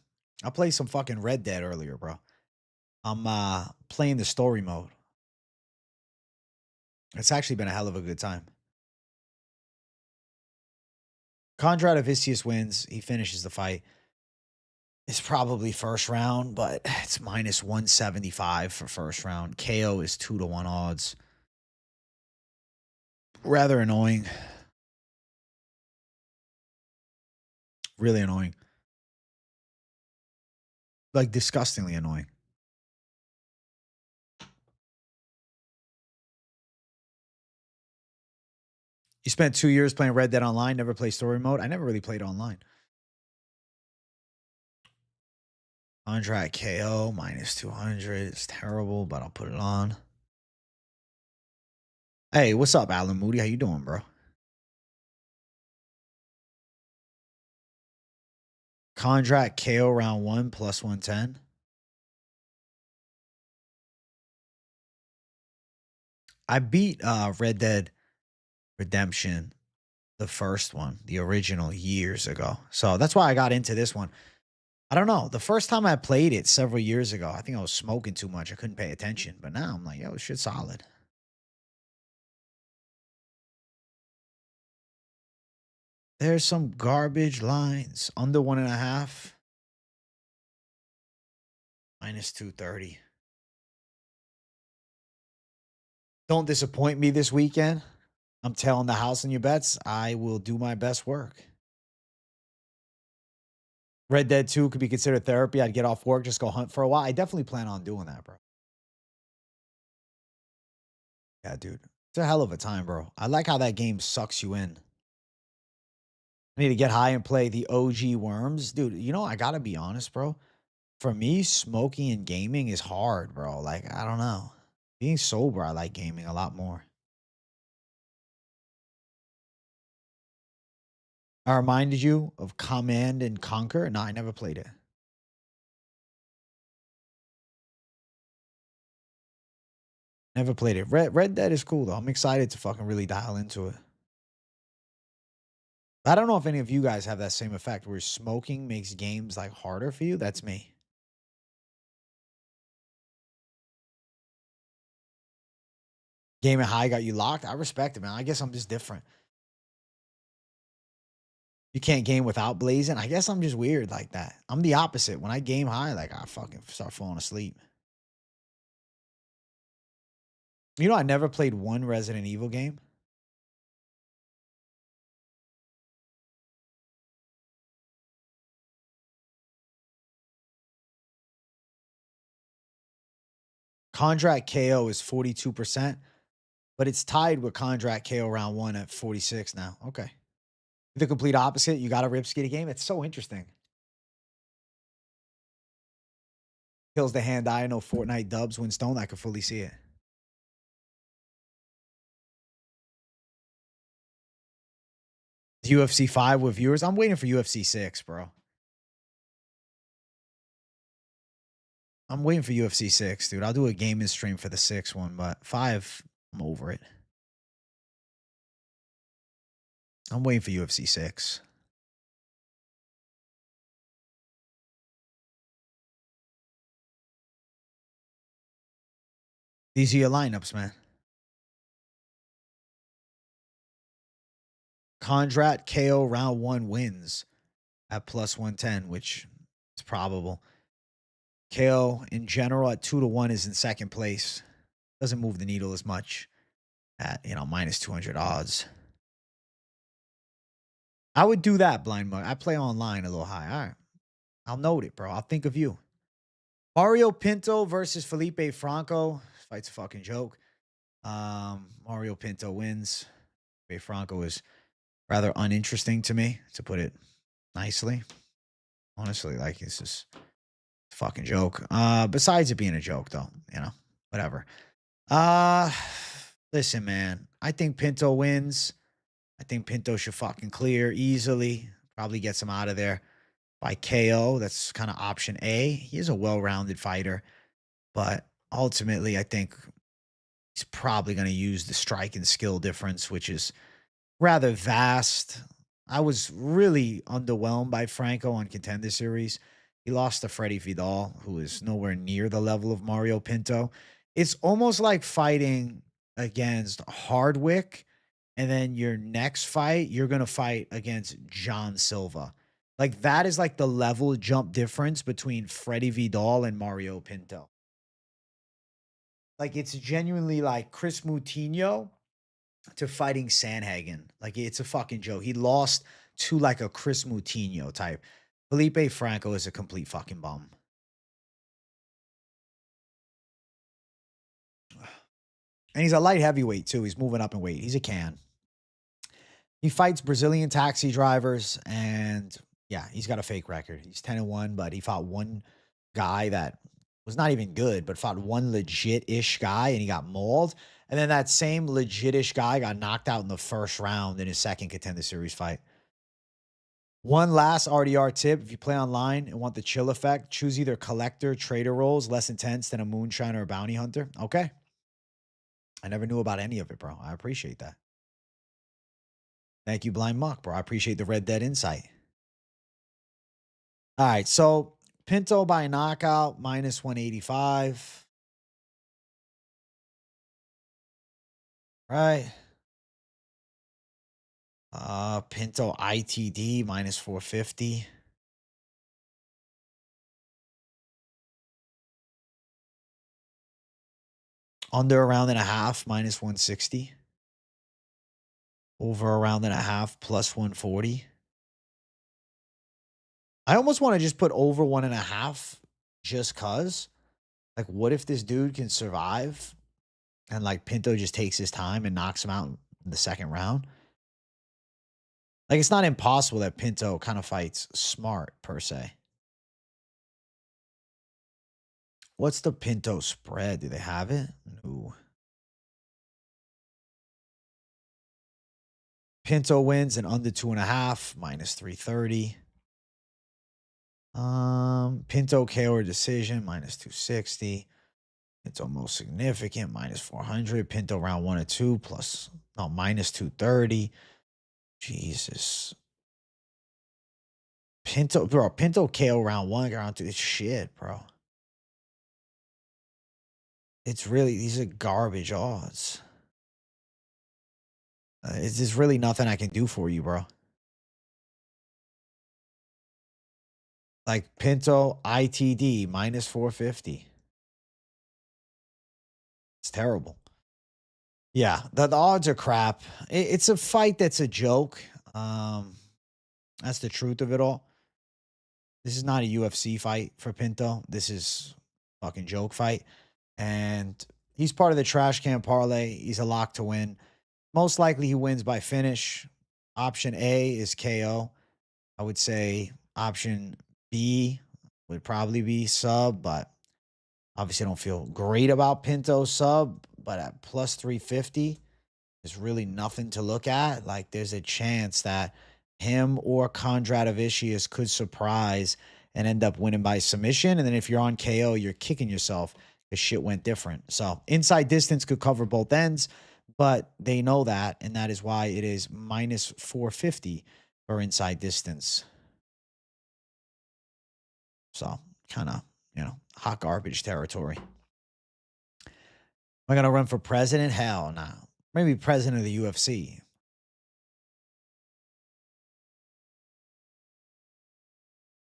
I played some fucking Red Dead earlier, bro. I'm playing the story mode. It's actually been a hell of a good time. Kondratavičius wins. He finishes the fight. It's probably first round, but it's minus 175 for first round. KO is 2-1 odds. Rather annoying. Really annoying. Like, disgustingly annoying. You spent 2 years playing Red Dead Online, never play story mode? I never really played online. Contract KO, minus 200. It's terrible, but I'll put it on. Hey, what's up, Alan Moody? How you doing, bro? Contract KO round one, plus 110. I beat Red Dead Redemption, the first one, the original, years ago. So that's why I got into this one. I don't know. The first time I played it several years ago, I think I was smoking too much. I couldn't pay attention. But now I'm like, yo, this shit's solid. There's some garbage lines. Under 1.5. Minus 230. Don't disappoint me this weekend. I'm telling the house on your bets. I will do my best work. Red Dead 2 could be considered therapy. I'd get off work, just go hunt for a while. I definitely plan on doing that, bro. Yeah, dude. It's a hell of a time, bro. I like how that game sucks you in. I need to get high and play the OG Worms. Dude, you know, I gotta be honest, bro. For me, smoking and gaming is hard, bro. Like, I don't know. Being sober, I like gaming a lot more. I reminded you of Command and Conquer. No, I never played it. Never played it. Red Dead is cool though. I'm excited to fucking really dial into it. I don't know if any of you guys have that same effect where smoking makes games like harder for you. That's me. Gaming high got you locked. I respect it, man. I guess I'm just different. You can't game without blazing. I guess I'm just weird like that. I'm the opposite. When I game high, like I fucking start falling asleep. You know, I never played one Resident Evil game. Contract KO is 42%, but it's tied with Contract KO round one at 46 now. Okay. The complete opposite. You got a Rip Skitty game. It's so interesting. Kills the hand eye. No Fortnite dubs win stone. I can fully see it. UFC 5 with viewers. I'm waiting for UFC 6, bro. I'm waiting for UFC 6, dude. I'll do a gaming stream for the 6 one, but 5, I'm over it. I'm waiting for UFC 6. These are your lineups, man. Kondrat KO round one wins at plus 110, which is probable. KO in general at 2-1 is in second place. Doesn't move the needle as much at, you know, minus 200 odds. I would do that, Blind Mug. I play online a little high. All right. I'll note it, bro. I'll think of you. Mario Pinto versus Felipe Franco. Fight's a fucking joke. Mario Pinto wins. Felipe Franco is rather uninteresting to me, to put it nicely. Honestly, like, it's just a fucking joke. Besides it being a joke, though, you know, whatever. Listen, man. I think Pinto wins. I think Pinto should fucking clear easily. Probably gets him out of there by KO. That's kind of option A. He is a well-rounded fighter, but ultimately, I think he's probably going to use the strike and skill difference, which is rather vast. I was really underwhelmed by Franco on Contender Series. He lost to Freddie Vidal, who is nowhere near the level of Mario Pinto. It's almost like fighting against Hardwick, and then your next fight, you're going to fight against John Silva. Like, that is like the level jump difference between Freddie Vidal and Mario Pinto. Like, it's genuinely like Chris Moutinho to fighting Sanhagen. Like, it's a fucking joke. He lost to like a Chris Moutinho type. Felipe Franco is a complete fucking bum. And he's a light heavyweight too. He's moving up in weight. He's a can. He fights Brazilian taxi drivers, and yeah, he's got a fake record. He's 10-1, but he fought one guy that was not even good, but fought one legit-ish guy, and he got mauled. And then that same legit-ish guy got knocked out in the first round in his second Contender Series fight. One last RDR tip. If you play online and want the chill effect, choose either collector, trader roles, less intense than a moonshiner or bounty hunter. Okay. I never knew about any of it, bro. I appreciate that. Thank you, Blind Muck, bro. I appreciate the Red Dead insight. All right. So Pinto by knockout, minus 185. Right. Pinto ITD, minus 450. Under a round and a half, minus 160. Over a round and a half, plus 140. I almost want to just put over 1.5 just cause. Like, what if this dude can survive and like Pinto just takes his time and knocks him out in the second round? Like, it's not impossible that Pinto kind of fights smart, per se. What's the Pinto spread? Do they have it? No. Pinto wins and under 2.5, minus 330. Pinto KO or decision, minus 260. Pinto most significant, minus 400. Pinto round 1 or 2, plus, no, minus 230. Jesus. Pinto, bro, Pinto KO round 1, round 2. It's shit, bro. It's really, these are garbage odds. It's just really nothing I can do for you, bro. Like Pinto ITD minus 450. It's terrible. Yeah, the odds are crap. It's a fight that's a joke. That's the truth of it all. This is not a UFC fight for Pinto. This is a fucking joke fight. And he's part of the trash can parlay. He's a lock to win. Most likely he wins by finish. Option A is KO. I would say option B would probably be sub, but obviously I don't feel great about Pinto sub, but at plus 350, there's really nothing to look at. Like, there's a chance that him or Kondratavičius could surprise and end up winning by submission. And then if you're on KO, you're kicking yourself because shit went different. So inside distance could cover both ends, but they know that, and that is why it is minus 450 for inside distance. So kind of, hot garbage territory. Am I going to run for president? Hell no. Maybe president of the UFC.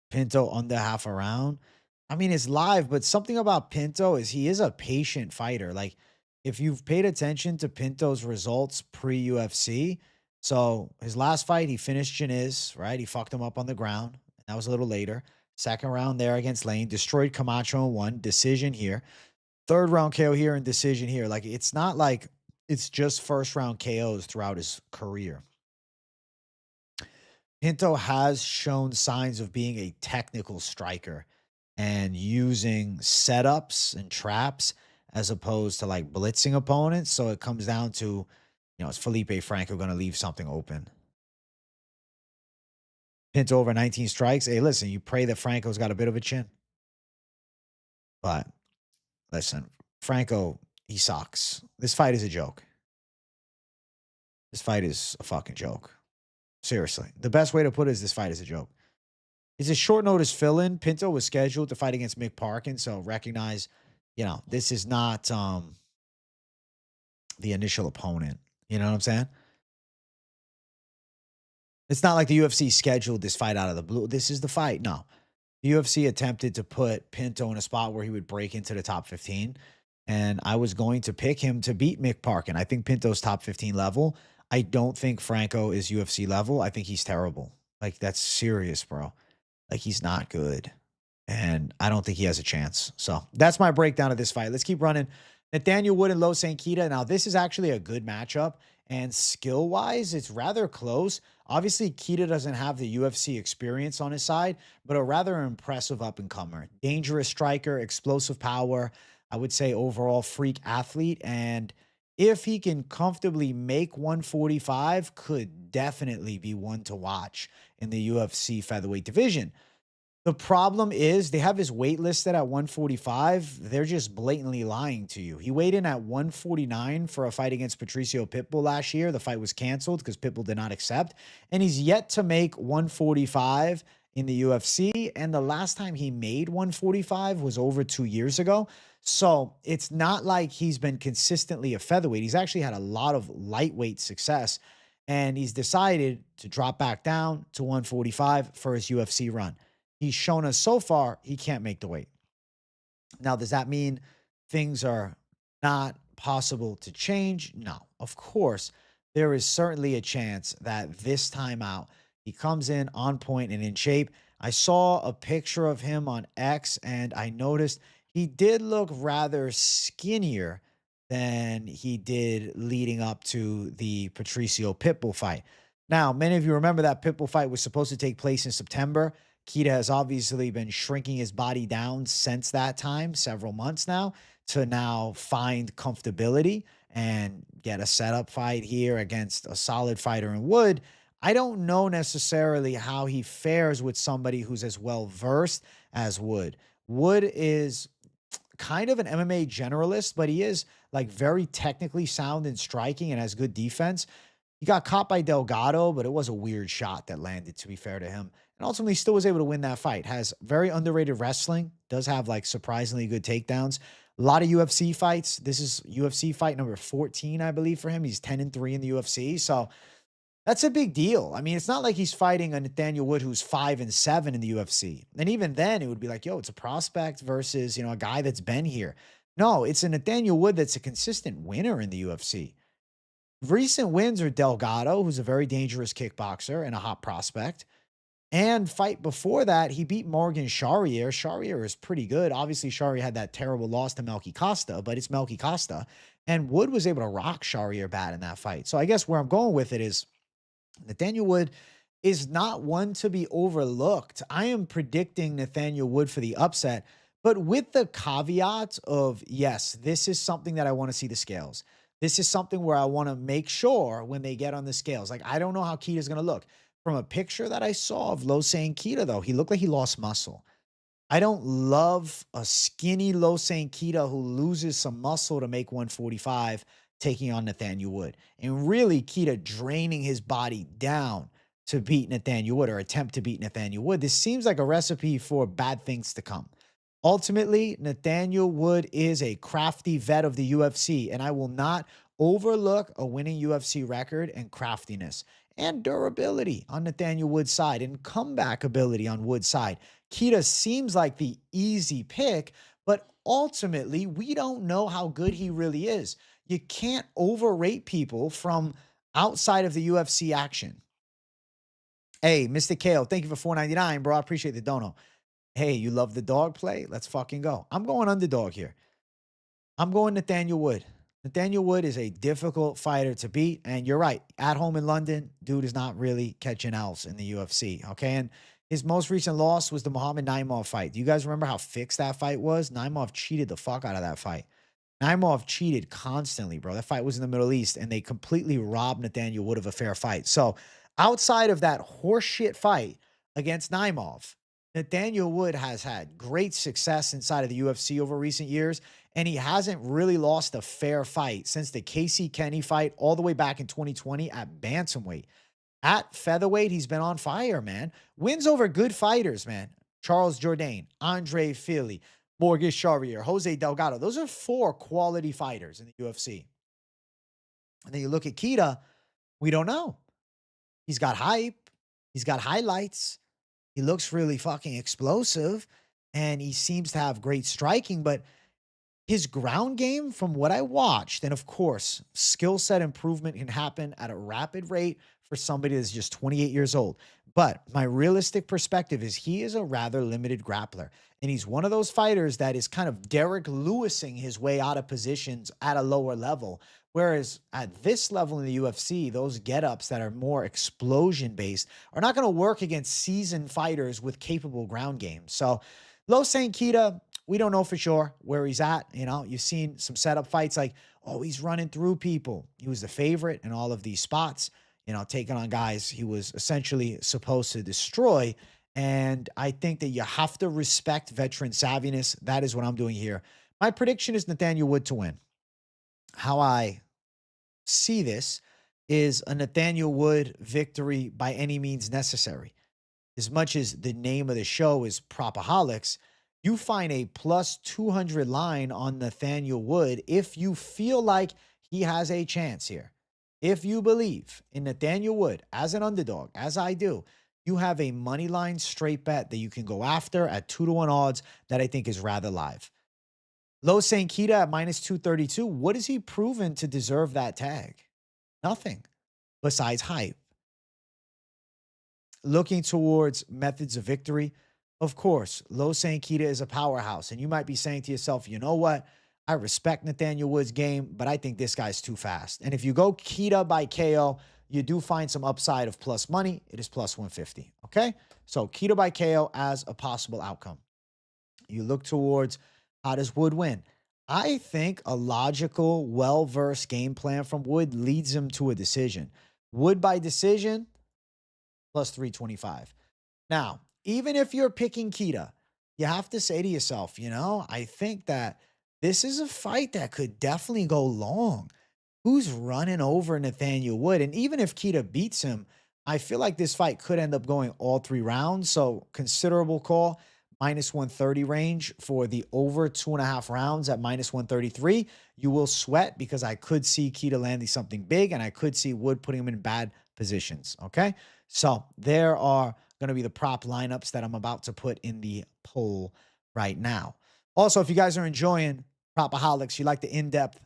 Pinto under half a round. I mean, it's live, but something about Pinto is he is a patient fighter. Like, if you've paid attention to Pinto's results pre-UFC, so his last fight, he finished Janiz, right? He fucked him up on the ground. That was a little later. Second round there against Lane. Destroyed Camacho in 1. Decision here. Third round KO here and decision here. Like, it's not like it's just first round KOs throughout his career. Pinto has shown signs of being a technical striker and using setups and traps as opposed to like blitzing opponents. So it comes down to, is Felipe Franco going to leave something open? Pinto over 19 strikes. Hey, listen, you pray that Franco's got a bit of a chin. But listen, Franco, he sucks. This fight is a joke. This fight is a fucking joke. Seriously. The best way to put it is this fight is a joke. It's a short notice fill-in. Pinto was scheduled to fight against Mick Parkin, so recognize, this is not the initial opponent. You know what I'm saying? It's not like the UFC scheduled this fight out of the blue. This is the fight. No. The UFC attempted to put Pinto in a spot where he would break into the top 15, and I was going to pick him to beat Mick Parkin. I think Pinto's top 15 level. I don't think Franco is UFC level. I think he's terrible. Like, that's serious, bro. Like, he's not good. And I don't think he has a chance. So that's my breakdown of this fight. Let's keep running. Nathaniel Wood and Losene Keita. Now, this is actually a good matchup. And skill-wise, it's rather close. Obviously, Keita doesn't have the UFC experience on his side, but a rather impressive up-and-comer. Dangerous striker, explosive power. I would say overall freak athlete. And if he can comfortably make 145, could definitely be one to watch in the UFC featherweight division. The problem is they have his weight listed at 145. They're just blatantly lying to you. He weighed in at 149 for a fight against Patricio Pitbull last year. The fight was canceled because Pitbull did not accept. And he's yet to make 145 in the UFC. And the last time he made 145 was over 2 years ago. So it's not like he's been consistently a featherweight. He's actually had a lot of lightweight success. And he's decided to drop back down to 145 for his UFC run. He's shown us so far he can't make the weight. Now, does that mean things are not possible to change? No, of course. There is certainly a chance that this time out, he comes in on point and in shape. I saw a picture of him on X, and I noticed he did look rather skinnier than he did leading up to the Patricio Pitbull fight. Now, many of you remember that Pitbull fight was supposed to take place in September. Keita has obviously been shrinking his body down since that time, several months now, to now find comfortability and get a setup fight here against a solid fighter in Wood. I don't know necessarily how he fares with somebody who's as well versed as Wood. Wood is kind of an MMA generalist, but he is like very technically sound in striking and has good defense. He got caught by Delgado, but it was a weird shot that landed, to be fair to him. And ultimately still was able to win that fight. Has very underrated wrestling. Does have like surprisingly good takedowns. A lot of UFC fights. This is UFC fight number 14, I believe, for him. He's 10-3 in the UFC. So that's a big deal. I mean, it's not like he's fighting a Nathaniel Wood who's 5-7 in the UFC. And even then, it would be like, yo, it's a prospect versus, a guy that's been here. No, it's a Nathaniel Wood that's a consistent winner in the UFC. Recent wins are Delgado, who's a very dangerous kickboxer and a hot prospect. And fight before that, he beat Morgan Charrier. Charrier is pretty good. Obviously, Charrier had that terrible loss to Melky Costa, but it's Melky Costa. And Wood was able to rock Charrier bad in that fight. So I guess where I'm going with it is Nathaniel Wood is not one to be overlooked. I am predicting Nathaniel Wood for the upset, but with the caveat of, yes, this is something that I want to see the scales. This is something where I want to make sure when they get on the scales. Like, I don't know how Keita's going to look. From a picture that I saw of Losene Keita, though, he looked like he lost muscle. I don't love a skinny Losene Keita who loses some muscle to make 145 taking on Nathaniel Wood. And really, Keita draining his body down to beat Nathaniel Wood or attempt to beat Nathaniel Wood. This seems like a recipe for bad things to come. Ultimately, Nathaniel Wood is a crafty vet of the UFC, and I will not overlook a winning UFC record and craftiness and durability on Nathaniel Wood's side and comeback ability on Wood's side. Keita seems like the easy pick, but ultimately, we don't know how good he really is. You can't overrate people from outside of the UFC action. Hey, Mr. Kale, thank you for $4.99, bro. I appreciate the dono. Hey, you love the dog play? Let's fucking go. I'm going underdog here. I'm going Nathaniel Wood. Nathaniel Wood is a difficult fighter to beat. And you're right. At home in London, dude is not really catching else in the UFC. Okay. And his most recent loss was the Muhammad Naimov fight. Do you guys remember how fixed that fight was? Naimov cheated the fuck out of that fight. Naimov cheated constantly, bro. That fight was in the Middle East, and they completely robbed Nathaniel Wood of a fair fight. So outside of that horseshit fight against Naimov, Nathaniel Wood has had great success inside of the UFC over recent years, and he hasn't really lost a fair fight since the Casey Kenny fight all the way back in 2020 at bantamweight. At featherweight, he's been on fire, man. Wins over good fighters, man. Charles Jourdain, Andre Fili, Morgan Charrier, Jose Delgado. Those are 4 quality fighters in the UFC. And then you look at Keita, we don't know. He's got hype. He's got highlights. He looks really fucking explosive, and he seems to have great striking, but his ground game, from what I watched, and of course, skill set improvement can happen at a rapid rate for somebody that's just 28 years old. But my realistic perspective is he is a rather limited grappler, and he's one of those fighters that is kind of Derek Lewising his way out of positions at a lower level. Whereas at this level in the UFC, those get-ups that are more explosion-based are not going to work against seasoned fighters with capable ground games. So Losene Keita, we don't know for sure where he's at. You've seen some setup fights like, oh, he's running through people. He was the favorite in all of these spots, taking on guys he was essentially supposed to destroy. And I think that you have to respect veteran savviness. That is what I'm doing here. My prediction is Nathaniel Wood to win. How I see this is a Nathaniel Wood victory by any means necessary. As much as the name of the show is PropAholics, you find a plus 200 line on Nathaniel Wood if you feel like he has a chance here. If you believe in Nathaniel Wood as an underdog, as I do, you have a money line straight bet that you can go after at 2-1 odds that I think is rather live. Losene Keita at minus 232. What has he proven to deserve that tag? Nothing besides hype. Looking towards methods of victory, of course, Losene Keita is a powerhouse. And you might be saying to yourself, you know what? I respect Nathaniel Wood's game, but I think this guy's too fast. And if you go Keita by KO, you do find some upside of plus money. It is plus 150. Okay. So Keita by KO as a possible outcome. You look towards how does Wood win? I think a logical, well-versed game plan from Wood leads him to a decision. Wood by decision, plus 325. Now, even if you're picking Keita, you have to say to yourself, I think that this is a fight that could definitely go long. Who's running over Nathaniel Wood? And even if Keita beats him, I feel like this fight could end up going all 3 rounds. So considerable call, minus 130 range for the over 2.5 rounds at minus 133. You will sweat because I could see Keita landing something big and I could see Wood putting him in bad positions. Okay. So there are going to be the prop lineups that I'm about to put in the poll right now. Also, if you guys are enjoying PropAholics, you like the in-depth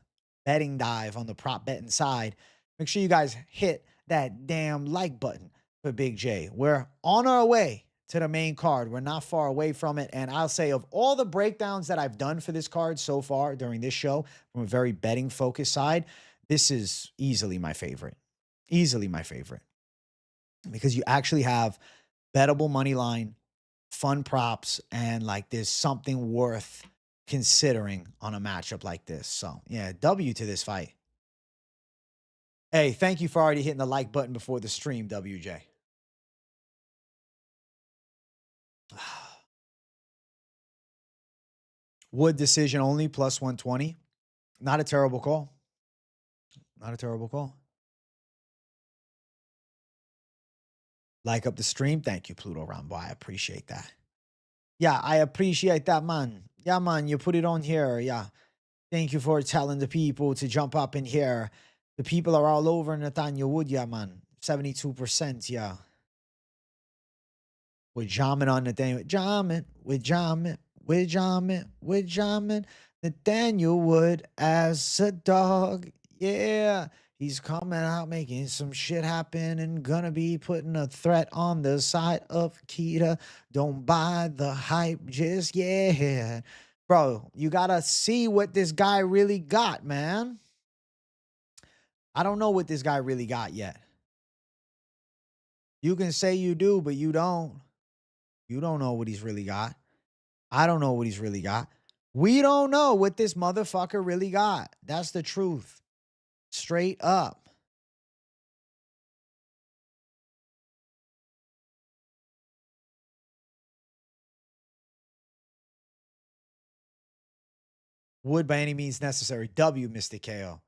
betting dive on the prop betting side, make sure you guys hit that damn like button for Big J. We're on our way to the main card. We're not far away from it. And I'll say of all the breakdowns that I've done for this card so far during this show, from a very betting focused side, this is easily my favorite. Easily my favorite. Because you actually have bettable money line, fun props, and like there's something worth considering on a matchup like this. So yeah, W to this fight. Hey, thank you for already hitting the like button before the stream, WJ. Wood decision only, plus 120. Not a terrible call. Not a terrible call. Like up the stream. Thank you, Pluto Rambo. I appreciate that. Yeah, I appreciate that, man. Yeah, man, you put it on here. Yeah. Thank you for telling the people to jump up in here. The people are all over Nathaniel Wood, yeah, man. 72%, yeah. We're jamming on Nathaniel. We're jamming. Nathaniel Wood as a dog. Yeah. He's coming out, making some shit happen and gonna be putting a threat on the side of Keita. Don't buy the hype just yet. Bro, you gotta see what this guy really got, man. I don't know what this guy really got yet. You can say you do, but you don't. You don't know what he's really got. I don't know what he's really got. We don't know what this motherfucker really got. That's the truth. Straight up. Wood by any means necessary. W, Mr. KO.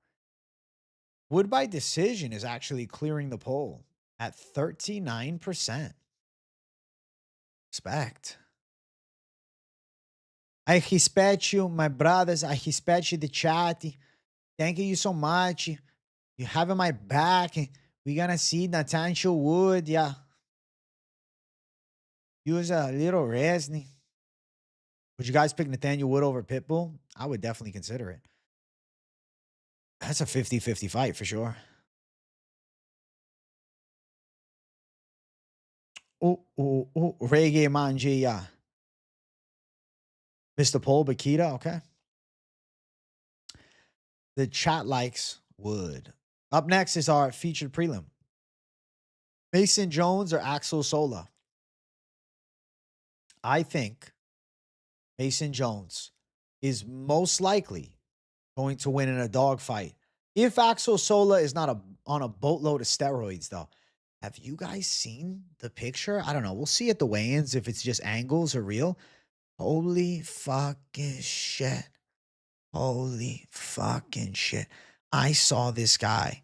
Wood by decision is actually clearing the poll at 39%. Respect. I respect you, my brothers. I respect you, the chat. Thank you so much. You having my back. We're going to see Nathaniel Wood. Yeah. Use a little wrestling. Would you guys pick Nathaniel Wood over Pitbull? I would definitely consider it. That's a 50-50 fight for sure. Oh, Reggae Manji, yeah. Mr. Paul Bakita, okay. The chat likes Wood. Up next is our featured prelim. Mason Jones or Axel Sola? I think Mason Jones is most likely going to win in a dogfight. If Axel Sola is not on a boatload of steroids, though. Have you guys seen the picture? I don't know. We'll see at the weigh-ins if it's just angles or real. Holy fucking shit. Holy fucking shit. I saw this guy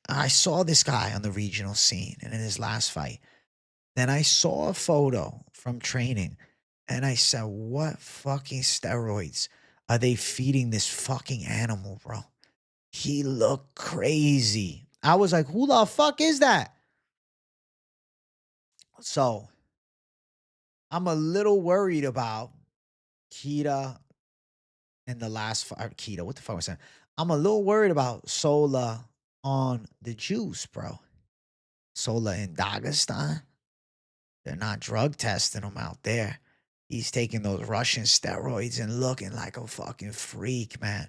on the regional scene and in his last fight. Then I saw a photo from training and I said, what fucking steroids are they feeding this fucking animal, bro? He looked crazy. I was like, who the fuck is that? So I'm a little worried about Keita and the last fight. Keita, what the fuck was that? I'm a little worried about Sola on the juice, bro. Sola in Dagestan. They're not drug testing him out there. He's taking those Russian steroids and looking like a fucking freak, man.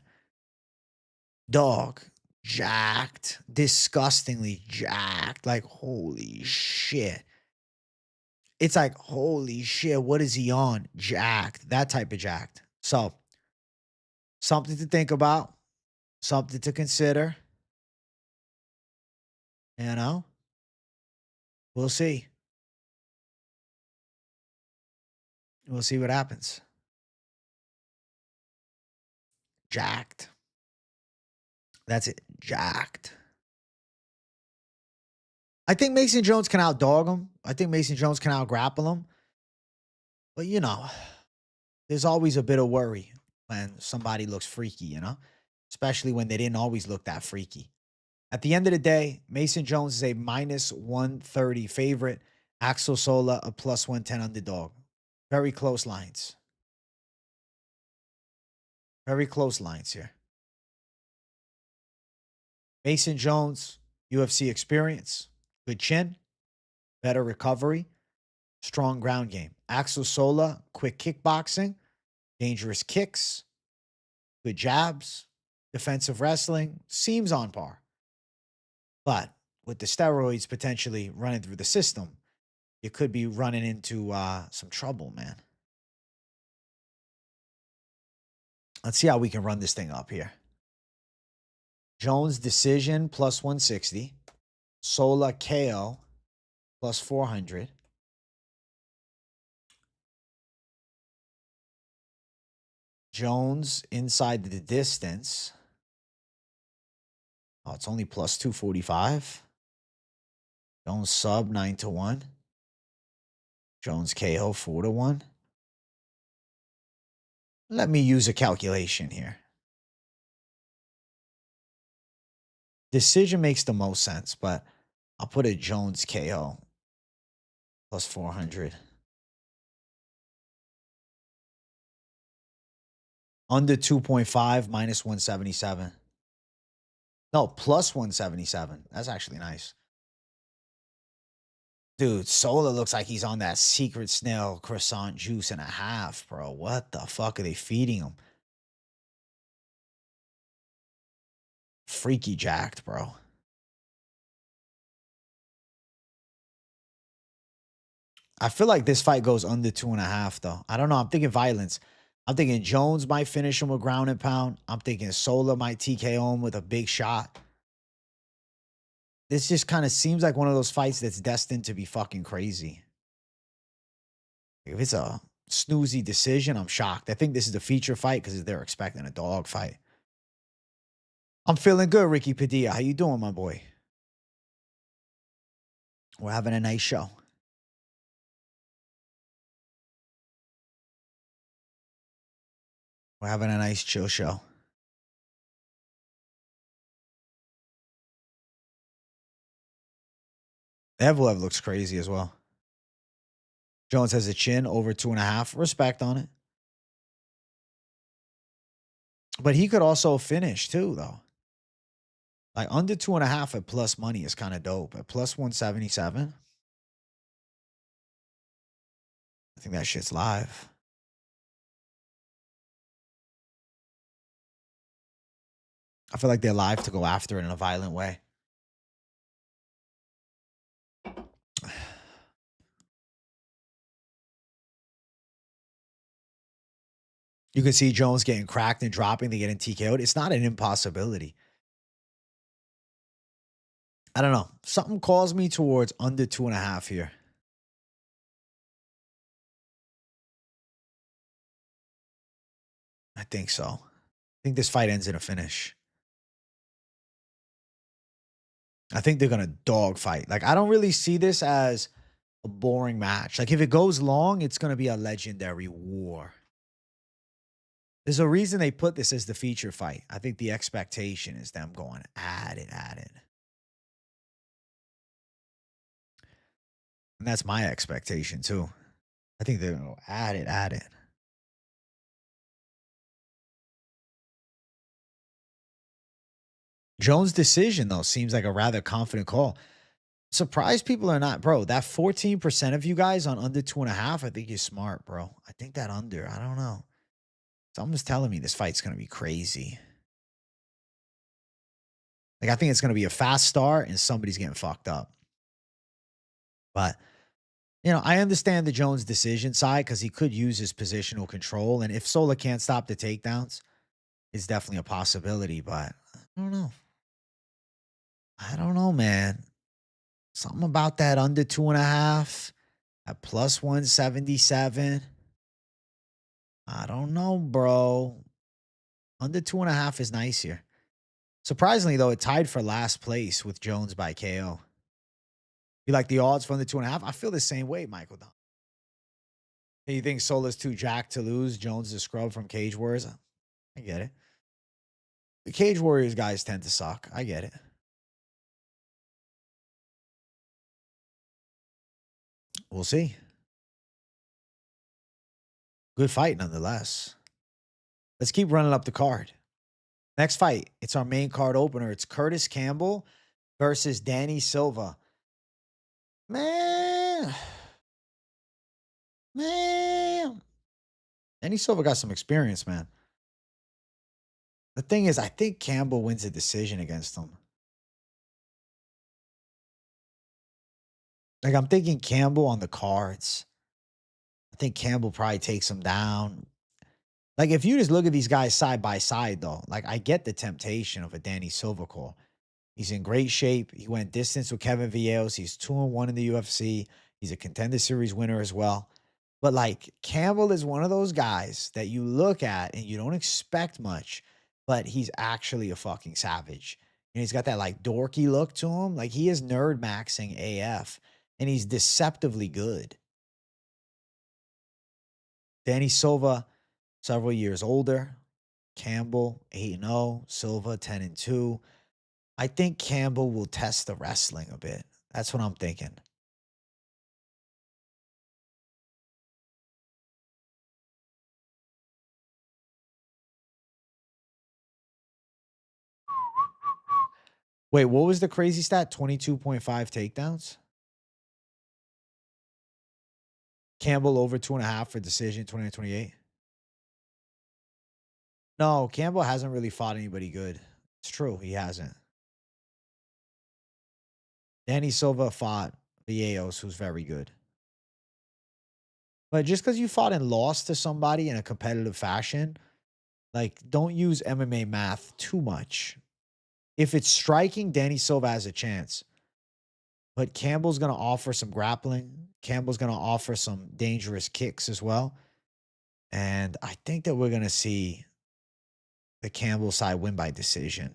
Dog, jacked, disgustingly jacked. Like, holy shit. It's like, holy shit, what is he on? Jacked. That type of jacked. So, something to think about, something to consider. You know, we'll see. We'll see what happens. Jacked. That's it. Jacked. I think Mason Jones can outdog him. I think Mason Jones can outgrapple him. But, you know, there's always a bit of worry when somebody looks freaky, you know, especially when they didn't always look that freaky. At the end of the day, Mason Jones is a minus 130 favorite. Axel Sola, a plus 110 underdog. Very close lines. Very close lines here. Mason Jones, UFC experience, good chin, better recovery, strong ground game. Axel Sola, quick kickboxing, dangerous kicks, good jabs, defensive wrestling, seems on par. But with the steroids potentially running through the system, you could be running into some trouble, man. Let's see how we can run this thing up here. Jones decision plus 160. Sola KO plus 400. Jones inside the distance. Oh, it's only plus 245. Jones sub 9-1. Jones KO 4-1. Let me use a calculation here. Decision makes the most sense, but I'll put a Jones KO plus 400. Under 2.5 minus 177. No, plus 177. That's actually nice. Dude, Sola looks like he's on that secret snail croissant juice and a half, bro. What the fuck are they feeding him? Freaky jacked, bro. I feel like this fight goes under 2.5, though. I don't know. I'm thinking violence. I'm thinking Jones might finish him with ground and pound. I'm thinking Sola might TKO him with a big shot. This just kind of seems like one of those fights that's destined to be fucking crazy. If it's a snoozy decision, I'm shocked. I think this is the feature fight because they're expecting a dog fight. I'm feeling good, Ricky Padilla. How you doing, my boy? We're having a nice show. We're having a nice chill show. Evloev looks crazy as well. Jones has a chin over 2.5. Respect on it. But he could also finish too, though. Like under 2.5 at plus money is kind of dope. At plus 177, I think that shit's live. I feel like they're live to go after it in a violent way. You can see Jones getting cracked and dropping to getting TKO'd. It's not an impossibility. I don't know. Something calls me towards under 2.5 here. I think so. I think this fight ends in a finish. I think they're going to dog fight. Like, I don't really see this as a boring match. Like, if it goes long, it's going to be a legendary war. There's a reason they put this as the feature fight. I think the expectation is them going at it. And that's my expectation too. I think they're going to go at it. Jones' decision, though, seems like a rather confident call. Surprised people are not, bro. That 14% of you guys on under 2.5, I think you're smart, bro. I think that under, I don't know. Someone's telling me this fight's going to be crazy. Like, I think it's going to be a fast start and somebody's getting fucked up. But, I understand the Jones decision side because he could use his positional control. And if Sola can't stop the takedowns, it's definitely a possibility. But I don't know. I don't know, man. Something about that under 2.5 at plus 177. I don't know, bro. Under 2.5 is nice here. Surprisingly, though, it tied for last place with Jones by KO. You like the odds for under 2.5? I feel the same way, Michael. You think Sola's too jacked to lose? Jones is scrub from Cage Warriors? I get it. The Cage Warriors guys tend to suck. I get it. We'll see. Good fight, nonetheless. Let's keep running up the card. Next fight, it's our main card opener. It's Curtis Campbell versus Danny Silva. Man. Danny Silva got some experience, man. The thing is, I think Campbell wins a decision against him. Like, I'm thinking Campbell on the cards. I think Campbell probably takes him down. Like, if you just look at these guys side by side, though, like, I get the temptation of a Danny Silva call. He's in great shape. He went distance with Kevin Villegas. He's 2-1 in the UFC. He's a Contender Series winner as well. But, like, Campbell is one of those guys that you look at and you don't expect much, but he's actually a fucking savage. And he's got that, like, dorky look to him. Like, he is nerd maxing AF, and he's deceptively good. Danny Silva, several years older. Campbell, 8-0. Silva, 10-2. I think Campbell will test the wrestling a bit. That's what I'm thinking. Wait, what was the crazy stat? 22.5 takedowns? Campbell over 2.5 for decision 2028. No, Campbell hasn't really fought anybody good. It's true. He hasn't. Danny Silva fought Villegas, who's very good. But just because you fought and lost to somebody in a competitive fashion, like, don't use MMA math too much. If it's striking, Danny Silva has a chance. But Campbell's going to offer some grappling. Campbell's going to offer some dangerous kicks as well. And I think that we're going to see the Campbell side win by decision.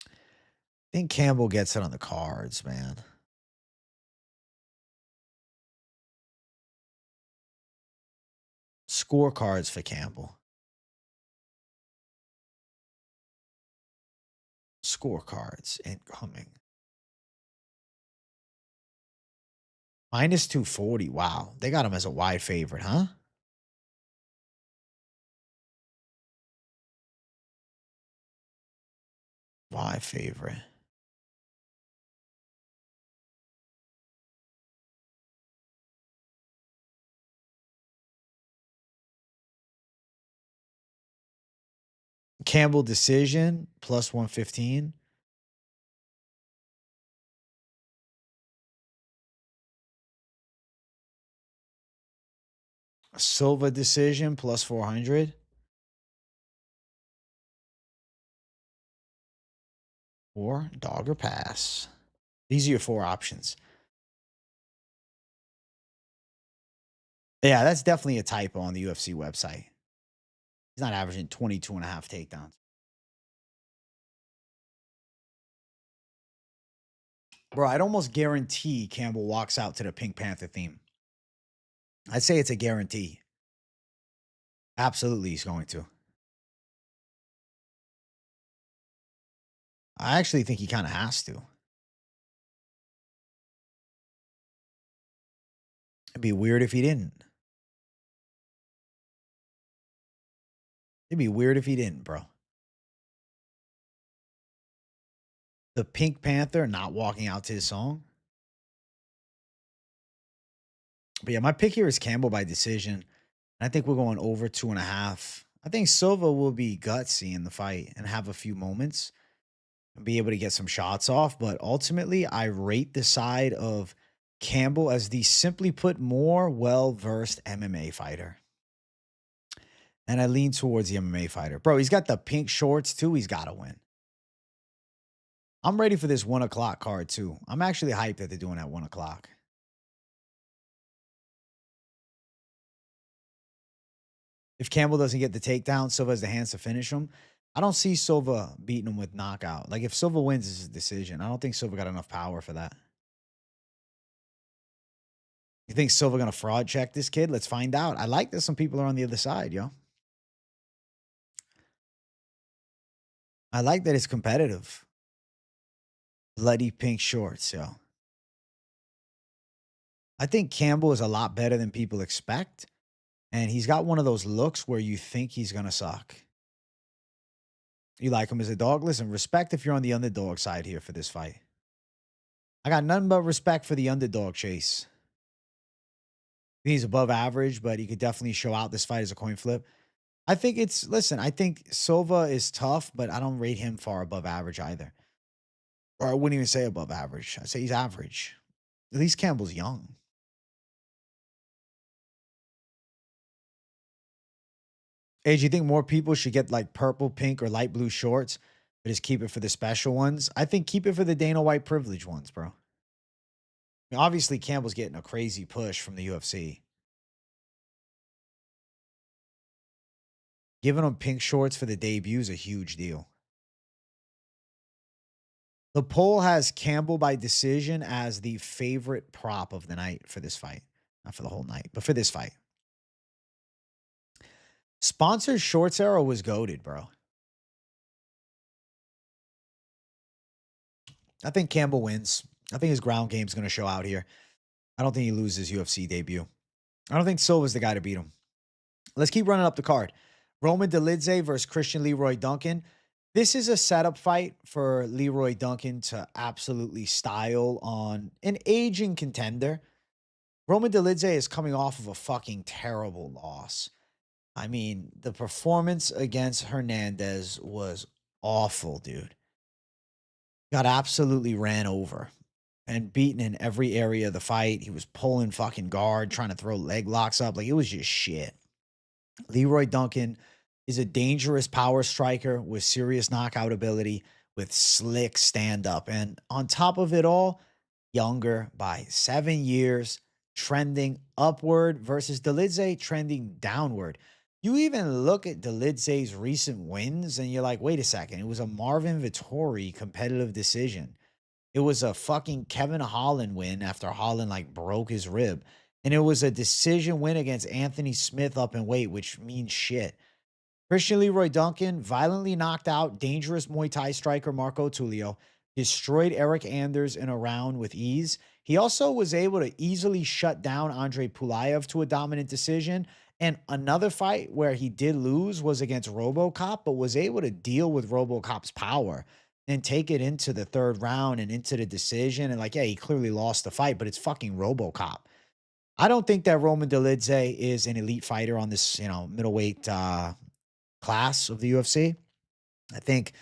I think Campbell gets it on the cards, man. Scorecards for Campbell. Scorecards incoming. Minus 240. Wow. They got him as a wide favorite, huh? Wide favorite. Campbell decision plus 115. Silva decision plus 400. Or dog or pass. These are your 4 options. Yeah, that's definitely a typo on the UFC website. He's not averaging 22.5 takedowns. Bro, I'd almost guarantee Campbell walks out to the Pink Panther theme. I'd say it's a guarantee. Absolutely, he's going to. I actually think he kind of has to. It'd be weird if he didn't. It'd be weird if he didn't, bro. The Pink Panther not walking out to his song. But yeah, my pick here is Campbell by decision. I think we're going over 2.5. I think Silva will be gutsy in the fight and have a few moments. and be able to get some shots off. But ultimately, I rate the side of Campbell as the simply put more well-versed MMA fighter. And I lean towards the MMA fighter. Bro, he's got the pink shorts too. He's got to win. I'm ready for this 1 o'clock card too. I'm actually hyped that they're doing at 1 o'clock. If Campbell doesn't get the takedown, Silva has the hands to finish him. I don't see Silva beating him with knockout. Like if Silva wins, it's a decision. I don't think Silva got enough power for that. You think Silva gonna fraud check this kid? Let's find out. I like that some people are on the other side, yo. I like that it's competitive. Bloody pink shorts, yo. I think Campbell is a lot better than people expect. And he's got one of those looks where you think he's gonna suck. You like him as a dog? Listen, respect if you're on the underdog side here for this fight. I got nothing but respect for the underdog chase. He's above average, but he could definitely show out this fight as a coin flip. I think listen, I think Silva is tough, but I don't rate him far above average either. Or I wouldn't even say above average. I'd say he's average. At least Campbell's young. Hey, do you think more people should get like purple, pink, or light blue shorts, but just keep it for the special ones? I think keep it for the Dana White privilege ones, bro. Obviously, Campbell's getting a crazy push from the UFC. Giving him pink shorts for the debut is a huge deal. The poll has Campbell by decision as the favorite prop of the night for this fight. Not for the whole night, but for this fight. Sponsored shorts era was goated, bro. I think Campbell wins. I think his ground game is going to show out here. I don't think he loses UFC debut. I don't think Silva's the guy to beat him. Let's keep running up the card. Roman Dolidze versus Christian Leroy Duncan. This is a setup fight for Leroy Duncan to absolutely style on an aging contender. Roman Dolidze is coming off of a fucking terrible loss. I mean, the performance against Hernandez was awful, dude. Got absolutely ran over and beaten in every area of the fight. He was pulling fucking guard, trying to throw leg locks up. Like, it was just shit. Leroy Duncan is a dangerous power striker with serious knockout ability, with slick stand-up. And on top of it all, younger by 7 years, trending upward versus Dolidze trending downward. You even look at Dolidze's recent wins and you're like, wait a second, it was a Marvin Vettori competitive decision. It was a fucking Kevin Holland win after Holland like broke his rib. And it was a decision win against Anthony Smith up in weight, which means shit. Christian Leroy Duncan violently knocked out dangerous Muay Thai striker Marco Tulio, destroyed Eric Anders in a round with ease. He also was able to easily shut down Andre Pulayev to a dominant decision. And another fight where he did lose was against RoboCop, but was able to deal with RoboCop's power and take it into the third round and into the decision. And like, yeah, he clearly lost the fight, but it's fucking RoboCop. I don't think that Roman Dolidze is an elite fighter on this, middleweight class of the UFC. I think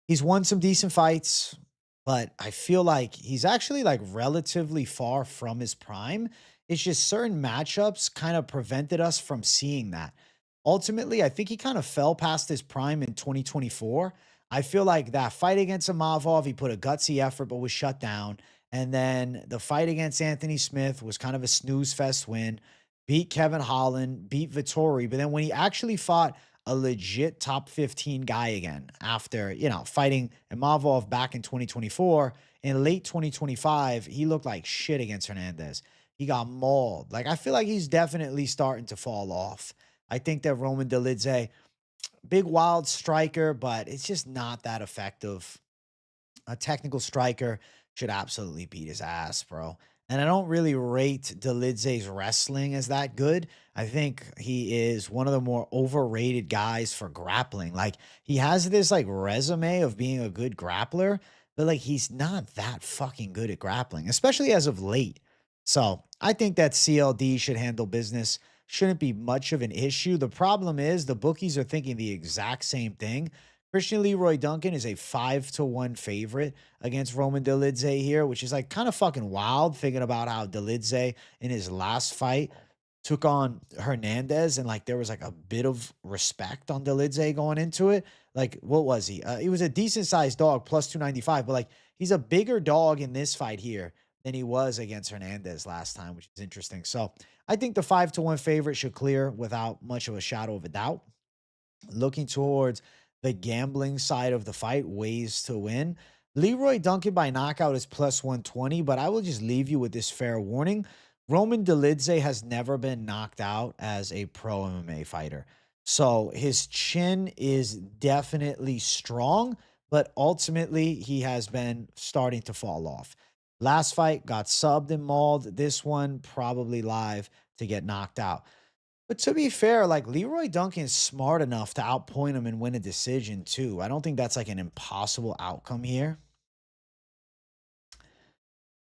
he's won some decent fights, but I feel like he's actually like relatively far from his prime. It's just certain matchups kind of prevented us from seeing that. Ultimately, I think he kind of fell past his prime in 2024. I feel like that fight against Imavov, he put a gutsy effort, but was shut down. And then the fight against Anthony Smith was kind of a snooze fest win. Beat Kevin Holland, beat Vettori. But then when he actually fought a legit top 15 guy again after, fighting Imavov back in 2024, in late 2025, he looked like shit against Hernandez. He got mauled. Like, I feel like he's definitely starting to fall off. I think that Roman Dolidze, big wild striker, but it's just not that effective. A technical striker should absolutely beat his ass, bro. And I don't really rate Dolidze's wrestling as that good. I think he is one of the more overrated guys for grappling. Like, he has this like resume of being a good grappler, but like he's not that fucking good at grappling, especially as of late. So I think that CLD should handle business. Shouldn't be much of an issue. The problem is the bookies are thinking the exact same thing. Christian Leroy Duncan is a 5-1 favorite against Roman Dolidze here, which is like kind of fucking wild thinking about how Dolidze in his last fight took on Hernandez and like there was like a bit of respect on Dolidze going into it. Like, what was he? He was a decent sized dog, plus 295, but like he's a bigger dog in this fight here than he was against Hernandez last time, which is interesting. So I think the 5-1 favorite should clear without much of a shadow of a doubt. Looking towards the gambling side of the fight, ways to win. Leroy Duncan by knockout is plus 120, but I will just leave you with this fair warning. Roman Dolidze has never been knocked out as a pro MMA fighter. So his chin is definitely strong, but ultimately he has been starting to fall off. Last fight got subbed and mauled. This one probably live to get knocked out. But to be fair, like Leroy Duncan is smart enough to outpoint him and win a decision too. I don't think that's like an impossible outcome here.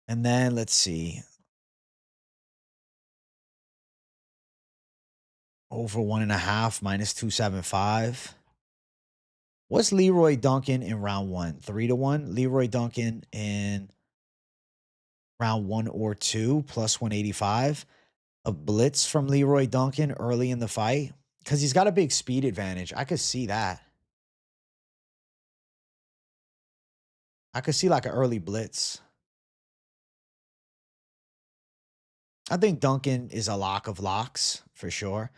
And then let's see. Over 1.5 minus 275. What's Leroy Duncan in round 1? 3-1. Leroy Duncan in round 1 or 2 plus 185. A blitz from Leroy Duncan early in the fight because he's got a big speed advantage. I could see that. I could see like an early blitz. I think Duncan is a lock of locks for sure.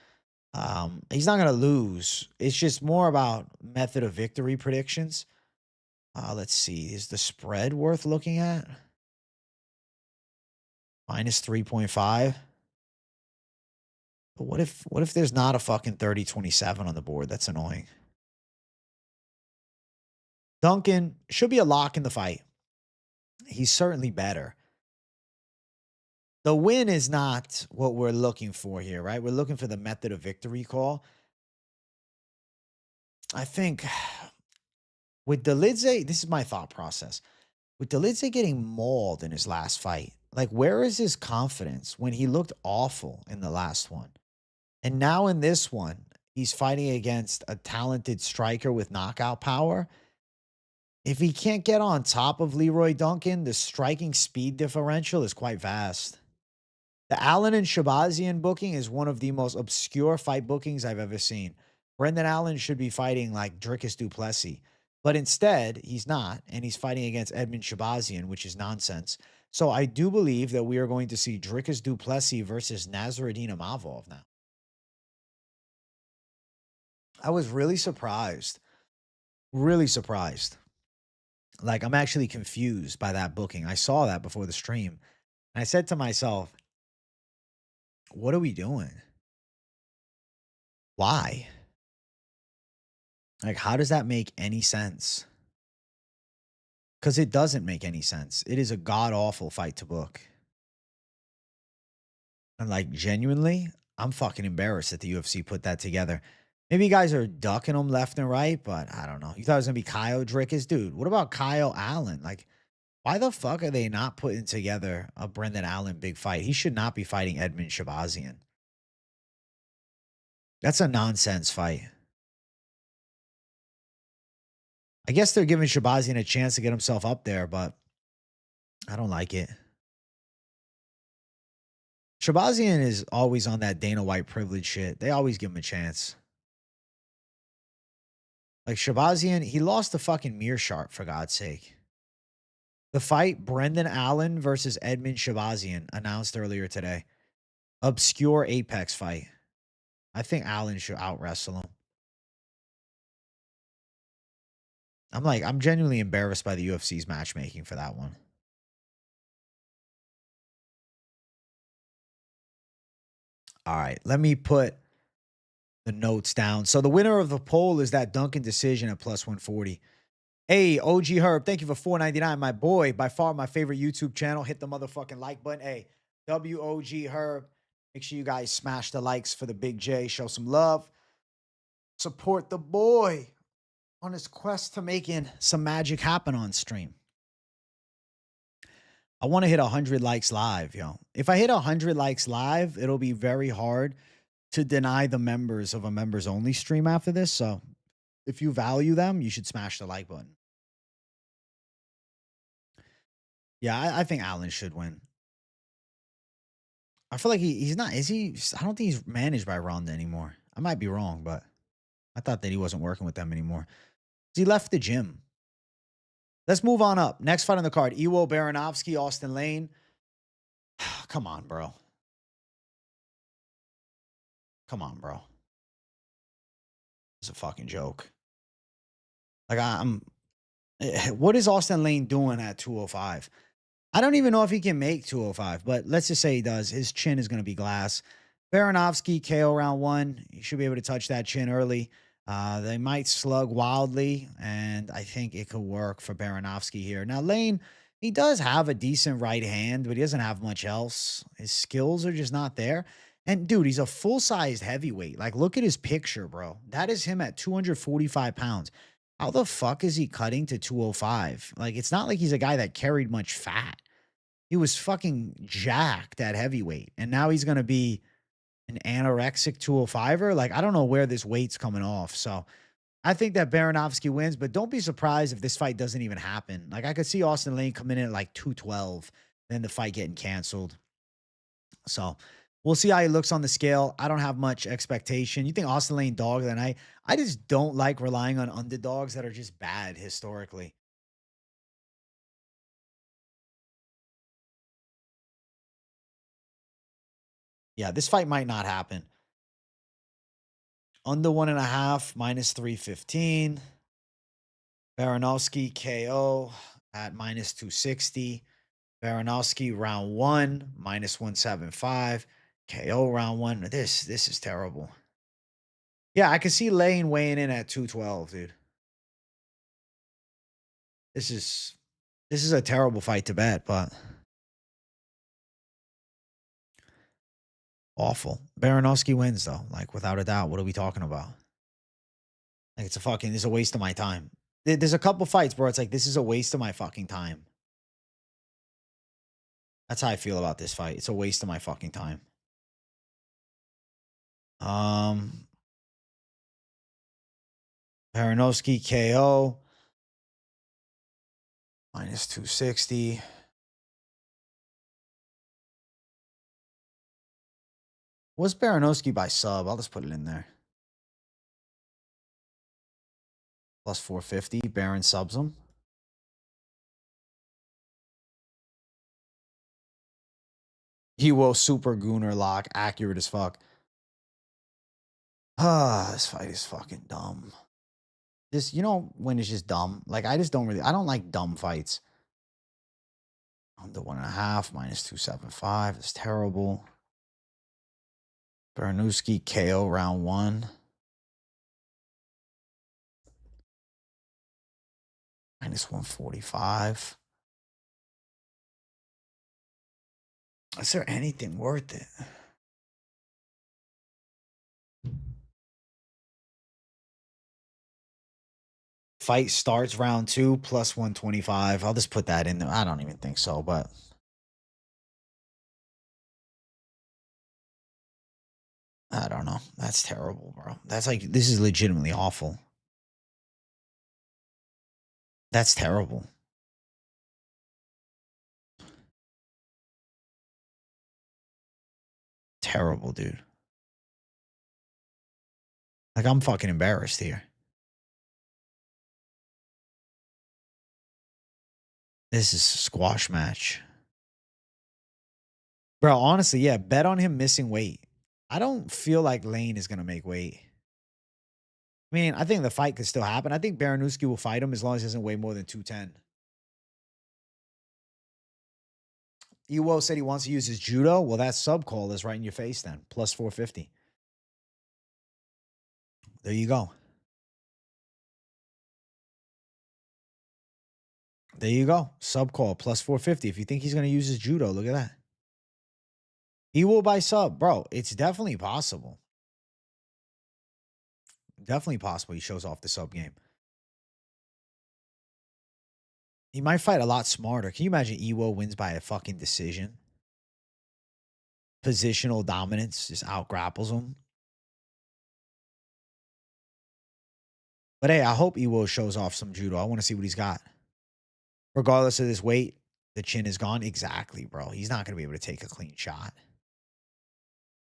He's not going to lose. It's just more about method of victory predictions. Let's see. Is the spread worth looking at? Minus 3.5. But what if there's not a fucking 30-27 on the board? That's annoying. Duncan should be a lock in the fight. He's certainly better. The win is not what we're looking for here, right? We're looking for the method of victory call. I think with Dolidze, this is my thought process. With Dolidze getting mauled in his last fight, like where is his confidence when he looked awful in the last one? And now in this one, he's fighting against a talented striker with knockout power. If he can't get on top of Leroy Duncan, the striking speed differential is quite vast. The Allen and Shabazian booking is one of the most obscure fight bookings I've ever seen. Brendan Allen should be fighting like Dricus du Plessis, but instead he's not, and he's fighting against Edmund Shabazian, which is nonsense. So I do believe that we are going to see Dricus du Plessis versus Nasruddin Imavov now. I was really surprised. Really surprised. Like, I'm actually confused by that booking. I saw that before the stream. And I said to myself, what are we doing? Why? Like, how does that make any sense? Because it doesn't make any sense. It is a god-awful fight to book. And, like, genuinely, I'm fucking embarrassed that the UFC put that together. Maybe you guys are ducking them left and right, but I don't know. You thought it was going to be Kyle Dricus? Dude, what about Kyle Allen? Like, why the fuck are they not putting together a Brendan Allen big fight? He should not be fighting Edmund Shabazian. That's a nonsense fight. I guess they're giving Shabazian a chance to get himself up there, but I don't like it. Shabazian is always on that Dana White privilege shit. They always give him a chance. Like Shabazian, he lost to fucking Meerschaert, for God's sake. The fight, Brendan Allen versus Edmund Shabazian, announced earlier today. Obscure Apex fight. I think Allen should out-wrestle him. I'm genuinely embarrassed by the UFC's matchmaking for that one. All right, let me put the notes down. So the winner of the poll is that Duncan decision at plus 140. Hey, OG Herb, thank you for $4.99. My boy, by far my favorite YouTube channel. Hit the motherfucking like button. Hey, WOG Herb. Make sure you guys smash the likes for the Big J. Show some love. Support the boy on his quest to making some magic happen on stream. I want to hit 100 likes live, yo. If I hit 100 likes live, it'll be very hard to deny the members of a members only stream after this. So If you value them, you should smash the like button. Yeah, I think Allen should win. I feel like he's not. Is he? I don't think he's managed by Ronda anymore. I might be wrong, but I thought that he wasn't working with them anymore. He left the gym. Let's move on up. Next fight on the card: Iwo Baraniewski, Austin Lane. Come on, bro. Come on, bro. It's a fucking joke. Like I'm. What is Austin Lane doing at 205? I don't even know if he can make 205, but let's just say he does. His chin is going to be glass. Baraniewski, KO round 1. He should be able to touch that chin early. They might slug wildly, and I think it could work for Baraniewski here. Now, Lane, he does have a decent right hand, but he doesn't have much else. His skills are just not there. And, dude, he's a full-sized heavyweight. Like, look at his picture, bro. That is him at 245 pounds. How the fuck is he cutting to 205? Like, it's not like he's a guy that carried much fat. He was fucking jacked at heavyweight. And now he's going to be an anorexic 205er. Like, I don't know where this weight's coming off. So I think that Baraniewski wins, but don't be surprised if this fight doesn't even happen. Like, I could see Austin Lane coming in at like 212, then the fight getting canceled. So we'll see how he looks on the scale. I don't have much expectation. You think Austin Lane dog that night? I just don't like relying on underdogs that are just bad historically. Yeah, this fight might not happen. Under 1.5, minus 315. Baraniewski KO at minus 260. Baraniewski round 1, minus 175. KO round 1. This is terrible. Yeah, I can see Lane weighing in at 212, dude. This is a terrible fight to bet, but awful. Baraniewski wins though, like without a doubt. What are we talking about? Like it's a waste of my time. There's a couple fights, bro. It's like this is a waste of my fucking time. That's how I feel about this fight. It's a waste of my fucking time. Baraniewski KO. Minus 260. What's Baraniewski by sub? I'll just put it in there. Plus 450. Baron subs him. He will super gooner lock. Accurate as fuck. Ah, this fight is fucking dumb. This, you know, when it's just dumb. Like, I don't like dumb fights. Under 1.5, minus 275. It's terrible. Baraniewski KO round 1. Minus 145. Is there anything worth it? Fight starts round 2 plus 125. I'll just put that in there. I don't even think so, but I don't know. That's terrible, bro. That's like, this is legitimately awful. That's terrible. Terrible, dude. Like, I'm fucking embarrassed here. This is a squash match. Bro, honestly, yeah, bet on him missing weight. I don't feel like Lane is going to make weight. I mean, I think the fight could still happen. I think Baraniewski will fight him as long as he doesn't weigh more than 210. Iwo said he wants to use his judo. Well, that sub call is right in your face then. Plus 450. There you go. There you go. Sub call plus 450. If you think he's going to use his judo, look at that. He will buy sub. Bro, it's definitely possible. Definitely possible he shows off the sub game. He might fight a lot smarter. Can you imagine Iwo wins by a fucking decision? Positional dominance just out grapples him. But hey, I hope Iwo shows off some judo. I want to see what he's got. Regardless of this weight, the chin is gone. Exactly, bro. He's not going to be able to take a clean shot.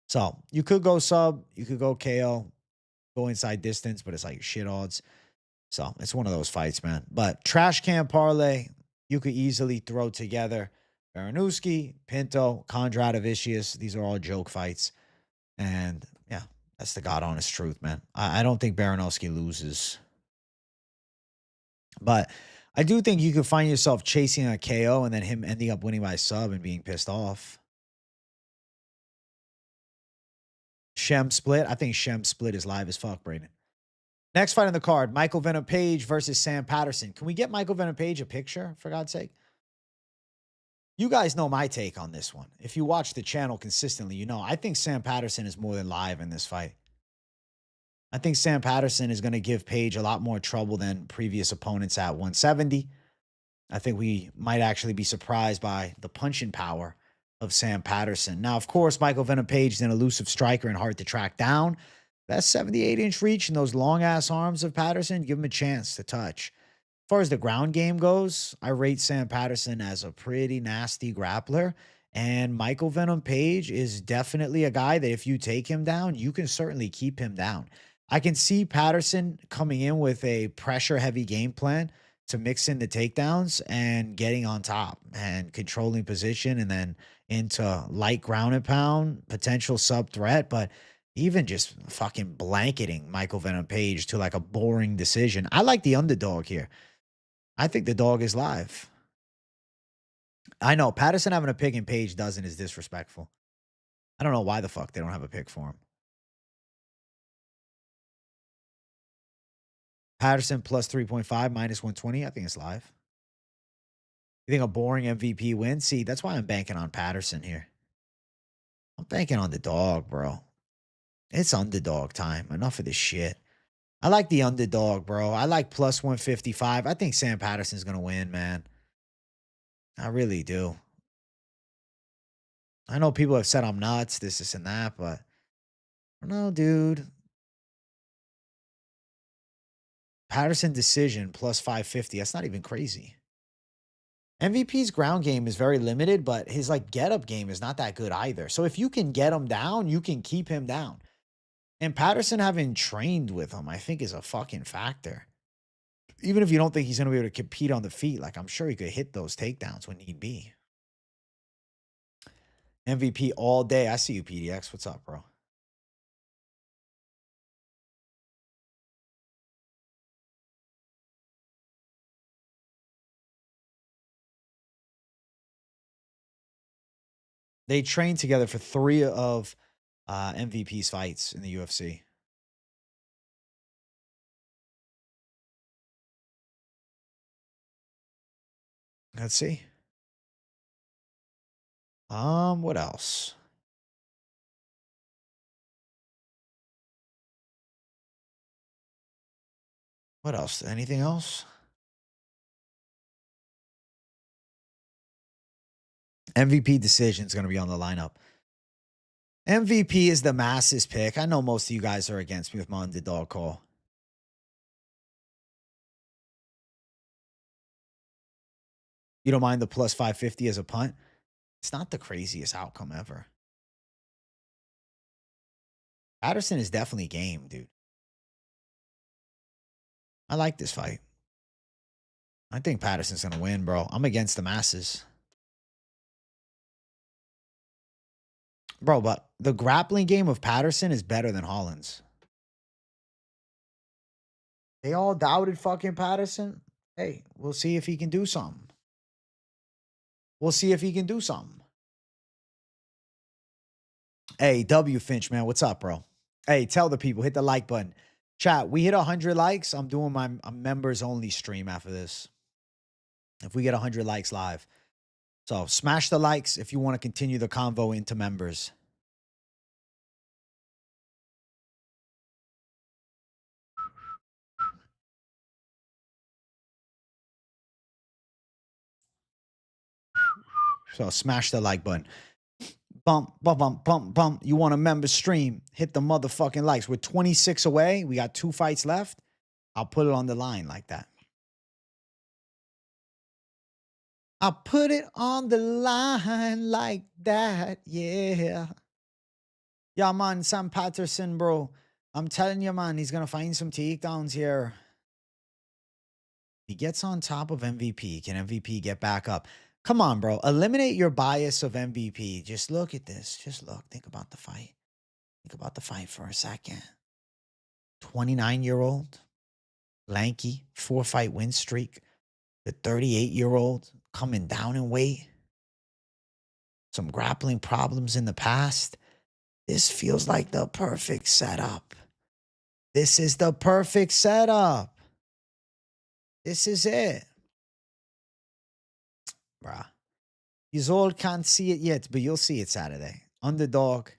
So you could go sub. You could go KO. Go inside distance, but it's like shit odds. So it's one of those fights, man. But trash can parlay, you could easily throw together Baraniewski, Pinto, Kondratavičius. These are all joke fights. And yeah, that's the God honest truth, man. I don't think Baraniewski loses. But I do think you could find yourself chasing a KO and then him ending up winning by sub and being pissed off. Shem split. I think Shem split is live as fuck, Brayden. Next fight on the card, Michael Venom Page versus Sam Patterson. Can we get Michael Venom Page a picture, for God's sake? You guys know my take on this one. If you watch the channel consistently, you know I think Sam Patterson is more than live in this fight. I think Sam Patterson is going to give Page a lot more trouble than previous opponents at 170. I think we might actually be surprised by the punching power of Sam Patterson. Now, of course, Michael Venom Page is an elusive striker and hard to track down. That 78-inch reach and those long-ass arms of Patterson, give him a chance to touch. As far as the ground game goes, I rate Sam Patterson as a pretty nasty grappler. And Michael Venom Page is definitely a guy that if you take him down, you can certainly keep him down. I can see Patterson coming in with a pressure-heavy game plan to mix in the takedowns and getting on top and controlling position and then into light ground and pound, potential sub threat. But even just fucking blanketing Michael Venom Page to like a boring decision. I like the underdog here. I think the dog is live. I know Patterson having a pick and Page doesn't is disrespectful. I don't know why the fuck they don't have a pick for him. Patterson plus 3.5 minus 120. I think it's live. You think a boring MVP win? See, that's why I'm banking on Patterson here. I'm banking on the dog, bro. It's underdog time. Enough of this shit. I like the underdog, bro. I like plus 155. I think Sam Patterson's going to win, man. I really do. I know people have said I'm nuts, this, and that, but I don't know, dude. Patterson decision plus 550. That's not even crazy. MVP's ground game is very limited, but his like get up game is not that good either. So if you can get him down, you can keep him down. And Patterson having trained with him, I think is a fucking factor. Even if you don't think he's going to be able to compete on the feet, like I'm sure he could hit those takedowns when need be. MVP all day. I see you, PDX. What's up, bro? They trained together for 3 of MVP's fights in the UFC. Let's see. What else? What else? Anything else? MVP decision is going to be on the lineup. MVP is the masses pick. I know most of you guys are against me with my underdog call. You don't mind the plus 550 as a punt? It's not the craziest outcome ever. Patterson is definitely game, dude. I like this fight. I think Patterson's going to win, bro. I'm against the masses. Bro, but the grappling game of Patterson is better than Holland's. They all doubted fucking Patterson. Hey, we'll see if he can do something. We'll see if he can do something. Hey, W Finch, man. What's up, bro? Hey, tell the people, hit the like button. Chat, we hit 100 likes. I'm doing my members only stream after this. If we get 100 likes live. So smash the likes if you want to continue the convo into members. So smash the like button. Bump, bump, bump, bump, bump. You want a member stream? Hit the motherfucking likes. We're 26 away. We got 2 fights left. I'll put it on the line like that. I'll put it on the line like that. Yeah. Yeah, man, Sam Patterson, bro. I'm telling you, man, he's going to find some takedowns here. He gets on top of MVP. Can MVP get back up? Come on, bro. Eliminate your bias of MVP. Just look at this. Just look. Think about the fight. Think about the fight for a second. 29-year-old, lanky, 4-fight win streak. The 38-year-old coming down in weight. Some grappling problems in the past. This feels like the perfect setup. This is the perfect setup. This is it. Bruh. You all can't see it yet, but you'll see it Saturday. Underdog,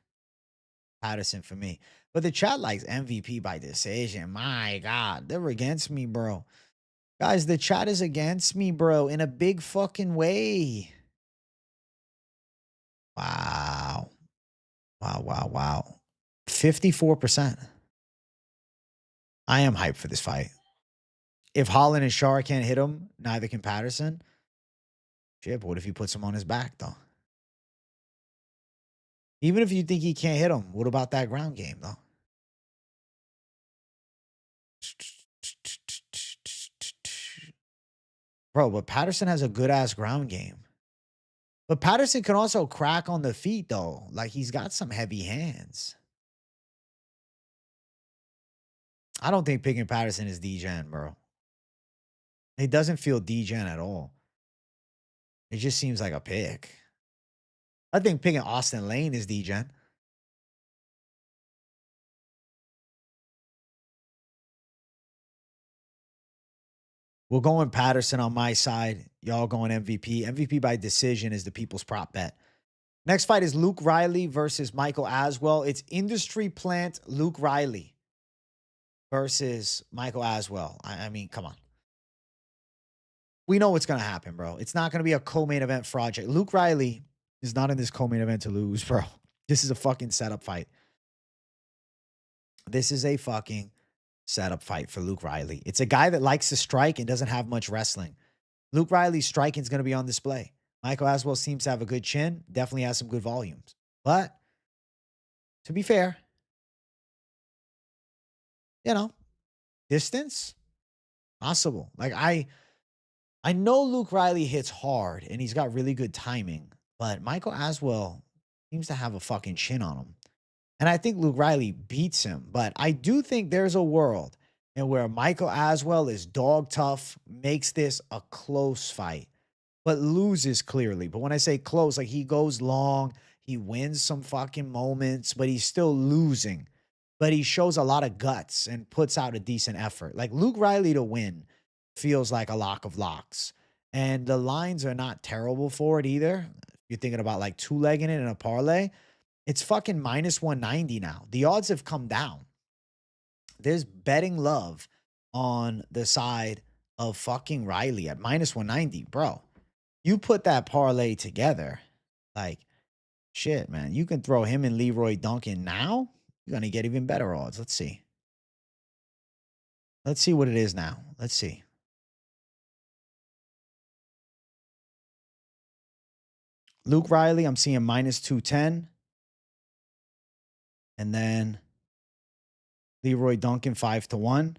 Patterson for me. But the chat likes MVP by decision. My God, they're against me, bro. Guys, the chat is against me, bro, in a big fucking way. Wow. Wow, wow, wow. 54%. I am hyped for this fight. If Holland and Shar can't hit him, neither can Patterson. Shit, but what if he puts him on his back, though? Even if you think he can't hit him, what about that ground game, though? Bro, but Patterson has a good-ass ground game. But Patterson can also crack on the feet, though. Like, he's got some heavy hands. I don't think picking Patterson is D-Gen, bro. It doesn't feel D-Gen at all. It just seems like a pick. I think picking Austin Lane is D-Gen. We're going Patterson on my side. Y'all going MVP. MVP by decision is the people's prop bet. Next fight is Luke Riley versus Michael Aswell. It's industry plant Luke Riley versus Michael Aswell. I mean, come on. We know what's going to happen, bro. It's not going to be a co-main event project. Luke Riley is not in this co-main event to lose, bro. This is a fucking setup fight. This is a fucking setup fight for Luke Riley. It's a guy that likes to strike and doesn't have much wrestling. Luke Riley's striking is going to be on display. Michael Aswell seems to have a good chin. Definitely has some good volumes. But to be fair, you know, distance, possible. Like I know Luke Riley hits hard and he's got really good timing, but Michael Aswell seems to have a fucking chin on him. And I think Luke Riley beats him, but I do think there's a world in where Michael Aswell is dog tough, makes this a close fight, but loses clearly. But when I say close, like he goes long, he wins some fucking moments, but he's still losing. But he shows a lot of guts and puts out a decent effort. Like Luke Riley to win feels like a lock of locks. And the lines are not terrible for it either. You're thinking about like two-legging it in a parlay. It's fucking minus 190 now. The odds have come down. There's betting love on the side of fucking Riley at minus 190. Bro, you put that parlay together, like, shit, man. You can throw him and Leroy Duncan now. You're going to get even better odds. Let's see. Let's see what it is now. Let's see. Luke Riley, I'm seeing minus 210. And then Leroy Duncan 5-1.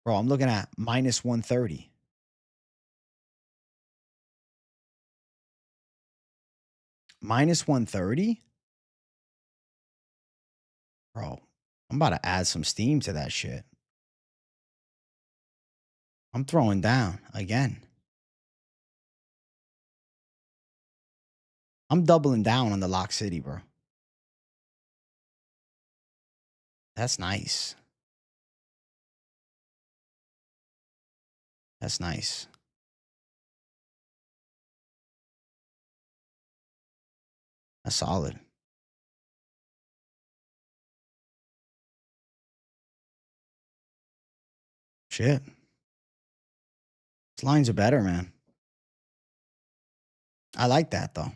Bro, I'm looking at minus 130. Minus 130? Bro, I'm about to add some steam to that shit. I'm throwing down again. I'm doubling down on the Lock City, bro. That's nice. That's nice. That's solid. Shit. His lines are better, man. I like that, though.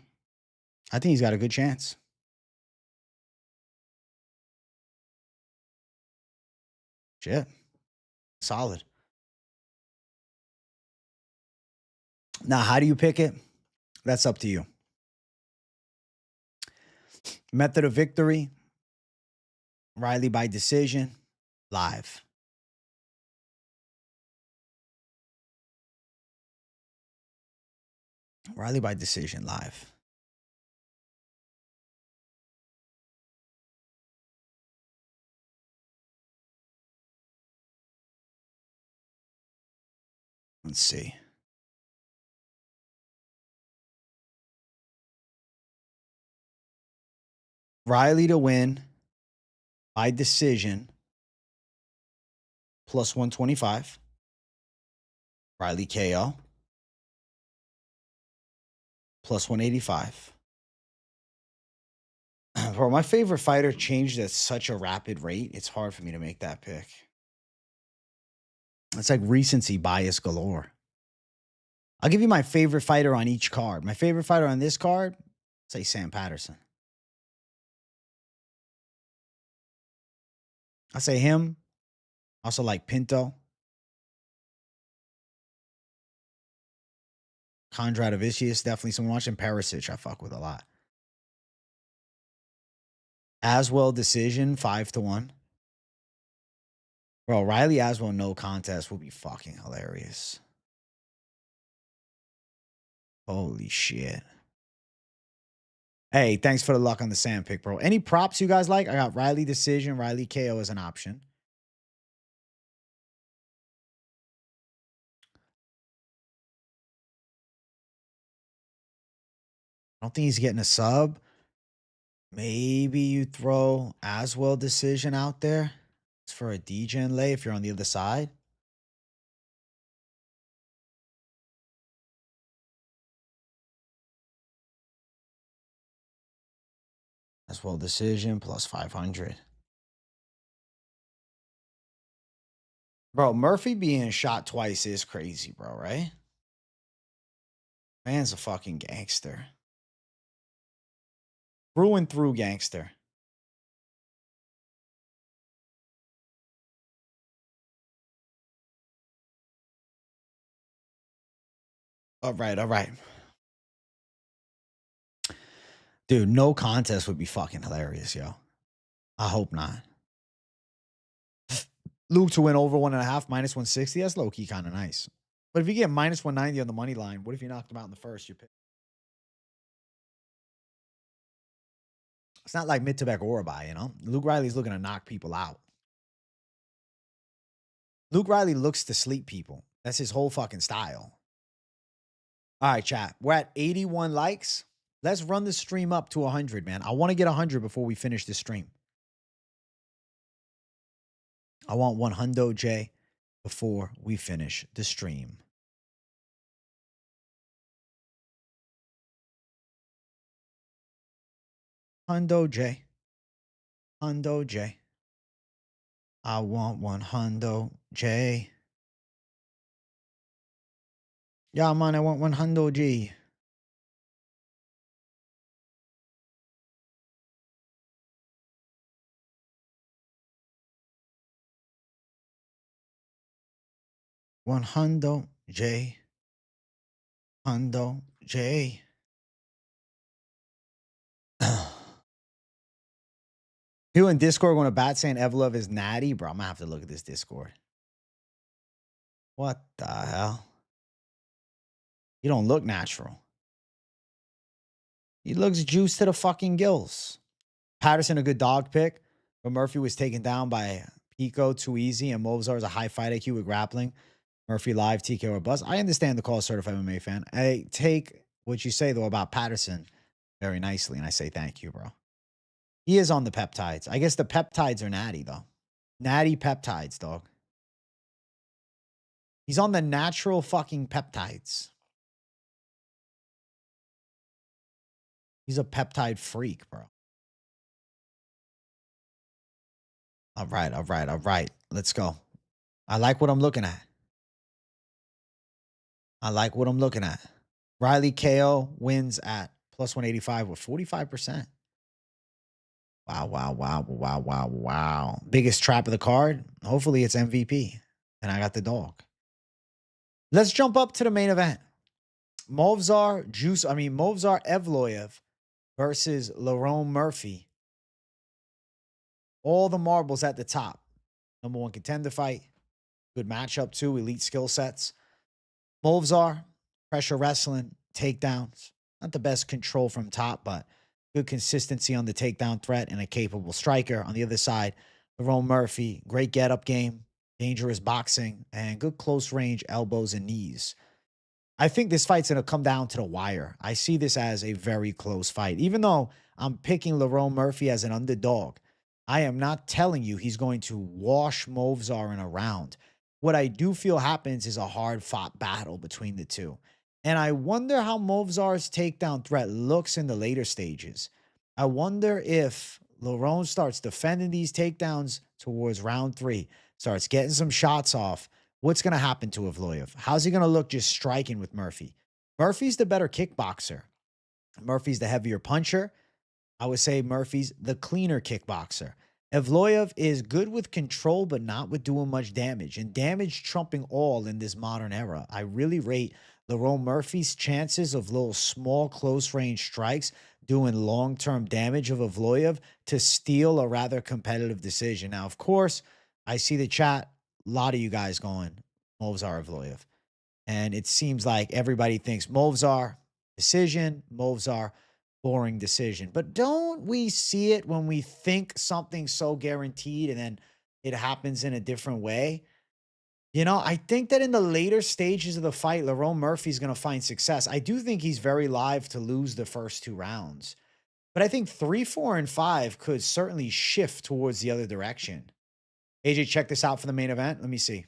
I think he's got a good chance. Shit. Solid. Now, how do you pick it? That's up to you. Method of victory. Riley by decision. Live. Riley by decision. Live. Let's see. Riley to win by decision plus 125. Riley KO plus 185. Bro, my favorite fighter changed at such a rapid rate. It's hard for me to make that pick. It's like recency bias galore. I'll give you my favorite fighter on each card. My favorite fighter on this card, say Sam Patterson. I say him. Also like Pinto. Kondratavičius, definitely someone watching. Percic, I fuck with a lot. Aswell decision, 5-1. Bro, Riley Aswell no contest will be fucking hilarious. Holy shit. Hey, thanks for the luck on the Sam pick, bro. Any props you guys like? I got Riley decision, Riley KO as an option. I don't think he's getting a sub. Maybe you throw Aswell decision out there. It's for a DJ lay if you're on the other side. Aswell decision plus 500. Bro, Murphy being shot twice is crazy, bro, right? Man's a fucking gangster. Through and through gangster. All right, all right. Dude, no contest would be fucking hilarious, yo. I hope not. Luke to win over 1.5, minus 160. That's low-key kind of nice. But if you get minus 190 on the money line, what if you knocked him out in the first? You pick. It's not like mid-to-back Orabai, you know? Luke Riley's looking to knock people out. Luke Riley looks to sleep people. That's his whole fucking style. All right, chat. We're at 81 likes. Let's run the stream up to 100, man. I want to get 100 before we finish this stream. I want 100 J before we finish the stream. Hundo J. Hundo J. I want 100 J. Yeah, man, I want 100 G. Hundo J. Hundo J. People in Discord going to bat saying Evloev is natty. Bro, I'm going to have to look at this Discord. What the hell? You don't look natural. He looks juiced to the fucking gills. Patterson, a good dog pick. But Murphy was taken down by Pico too easy. And Movzar is a high fight IQ with grappling. Murphy live, TK or buzz. I understand the call, certified MMA fan. I take what you say, though, about Patterson very nicely. And I say thank you, bro. He is on the peptides. I guess the peptides are natty, though. Natty peptides, dog. He's on the natural fucking peptides. He's a peptide freak, bro. All right, all right, all right. Let's go. I like what I'm looking at. I like what I'm looking at. Riley KO wins at plus 185 with 45%. Wow, wow, wow, wow, wow, wow. Biggest trap of the card? Hopefully it's MVP. And I got the dog. Let's jump up to the main event. Movsar Evloev versus Lerone Murphy. All the marbles at the top. Number one contender fight. Good matchup too. Elite skill sets. Movsar, pressure wrestling, takedowns. Not the best control from top, but good consistency on the takedown threat and a capable striker. On the other side, Lerone Murphy, great get-up game, dangerous boxing, and good close range elbows and knees. I think this fight's going to come down to the wire. I see this as a very close fight. Even though I'm picking Lerone Murphy as an underdog, I am not telling you he's going to wash Movsar in a round. What I do feel happens is a hard-fought battle between the two. And I wonder how Movsar's takedown threat looks in the later stages. I wonder if Lerone starts defending these takedowns towards round 3, starts getting some shots off. What's going to happen to Evloev? How's he going to look just striking with Murphy? Murphy's the better kickboxer. Murphy's the heavier puncher. I would say Murphy's the cleaner kickboxer. Evloev is good with control, but not with doing much damage. And damage trumping all in this modern era. I really rate Lerone Murphy's chances of little small close-range strikes doing long-term damage of Evloev to steal a rather competitive decision. Now, of course, I see the chat. A lot of you guys going Movsar Evloev. And it seems like everybody thinks Movsar decision, Movsar boring decision. But don't we see it when we think something's so guaranteed and then it happens in a different way? You know, I think that in the later stages of the fight, Lerone Murphy's going to find success. I do think he's very live to lose the first 2 rounds. But I think 3, 4, and 5 could certainly shift towards the other direction. AJ, check this out for the main event. Let me see.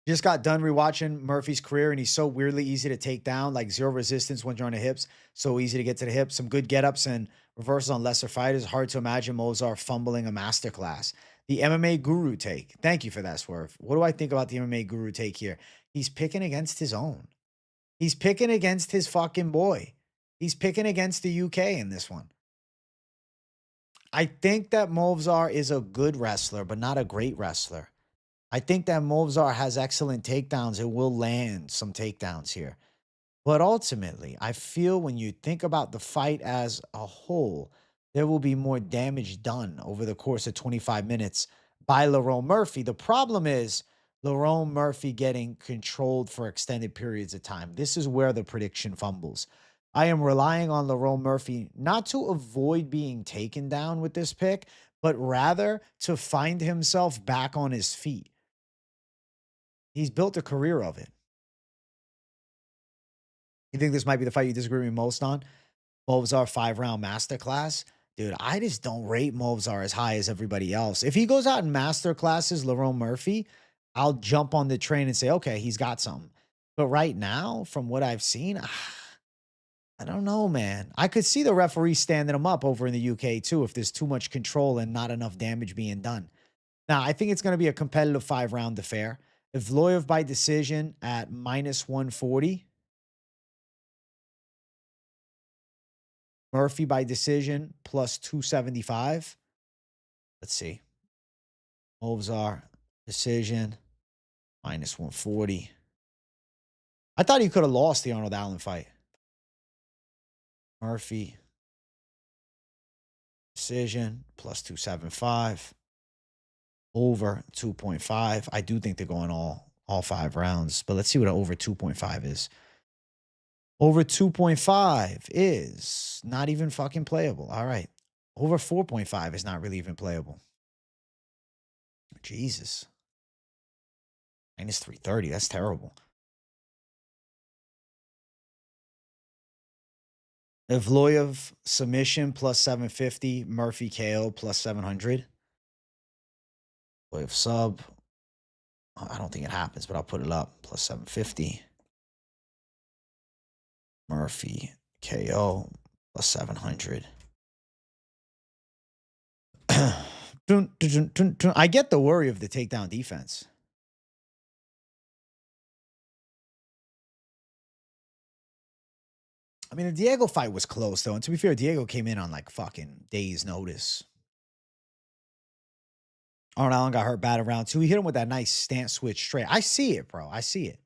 Just got done rewatching Murphy's career, and he's so weirdly easy to take down, like zero resistance when you're on the hips. So easy to get to the hips. Some good get-ups and reversals on lesser fighters. Hard to imagine Movsar fumbling a masterclass. The MMA guru take. Thank you for that, Swerve. What do I think about the MMA guru take here? He's picking against his own. He's picking against his fucking boy. He's picking against the UK in this one. I think that Movsar is a good wrestler, but not a great wrestler. I think that Movsar has excellent takedowns and will land some takedowns here. But ultimately, I feel when you think about the fight as a whole, there will be more damage done over the course of 25 minutes by Lerone Murphy. The problem is Lerone Murphy getting controlled for extended periods of time. This is where the prediction fumbles. I am relying on Lerone Murphy not to avoid being taken down with this pick, but rather to find himself back on his feet. He's built a career of it. You think this might be the fight you disagree with me most on? Movsar 5-round masterclass? Dude, I just don't rate Movsar as high as everybody else. If he goes out in masterclasses, Lerone Murphy, I'll jump on the train and say, okay, he's got something. But right now, from what I've seen, I don't know, man. I could see the referee standing him up over in the UK too if there's too much control and not enough damage being done. Now, I think it's going to be a competitive 5-round affair. Evloev by decision at -140. Murphy by decision +275. Let's see. Movsar decision -140. I thought he could have lost the Arnold Allen fight. Murphy decision +275. Over 2.5. I do think they're going all 5 rounds, but let's see what an over 2.5 is. Over 2.5 is not even fucking playable. All right. Over 4.5 is not really even playable. Jesus. -330. That's terrible. Evloev submission +750. Murphy KO +700. Evloev sub. I don't think it happens, but I'll put it up. +750. Murphy KO +700. I get the worry of the takedown defense. I mean, the Diego fight was close, though. And to be fair, Diego came in on like fucking days' notice. Arnold Allen got hurt bad in round 2. He hit him with that nice stance switch straight. I see it, bro. I see it.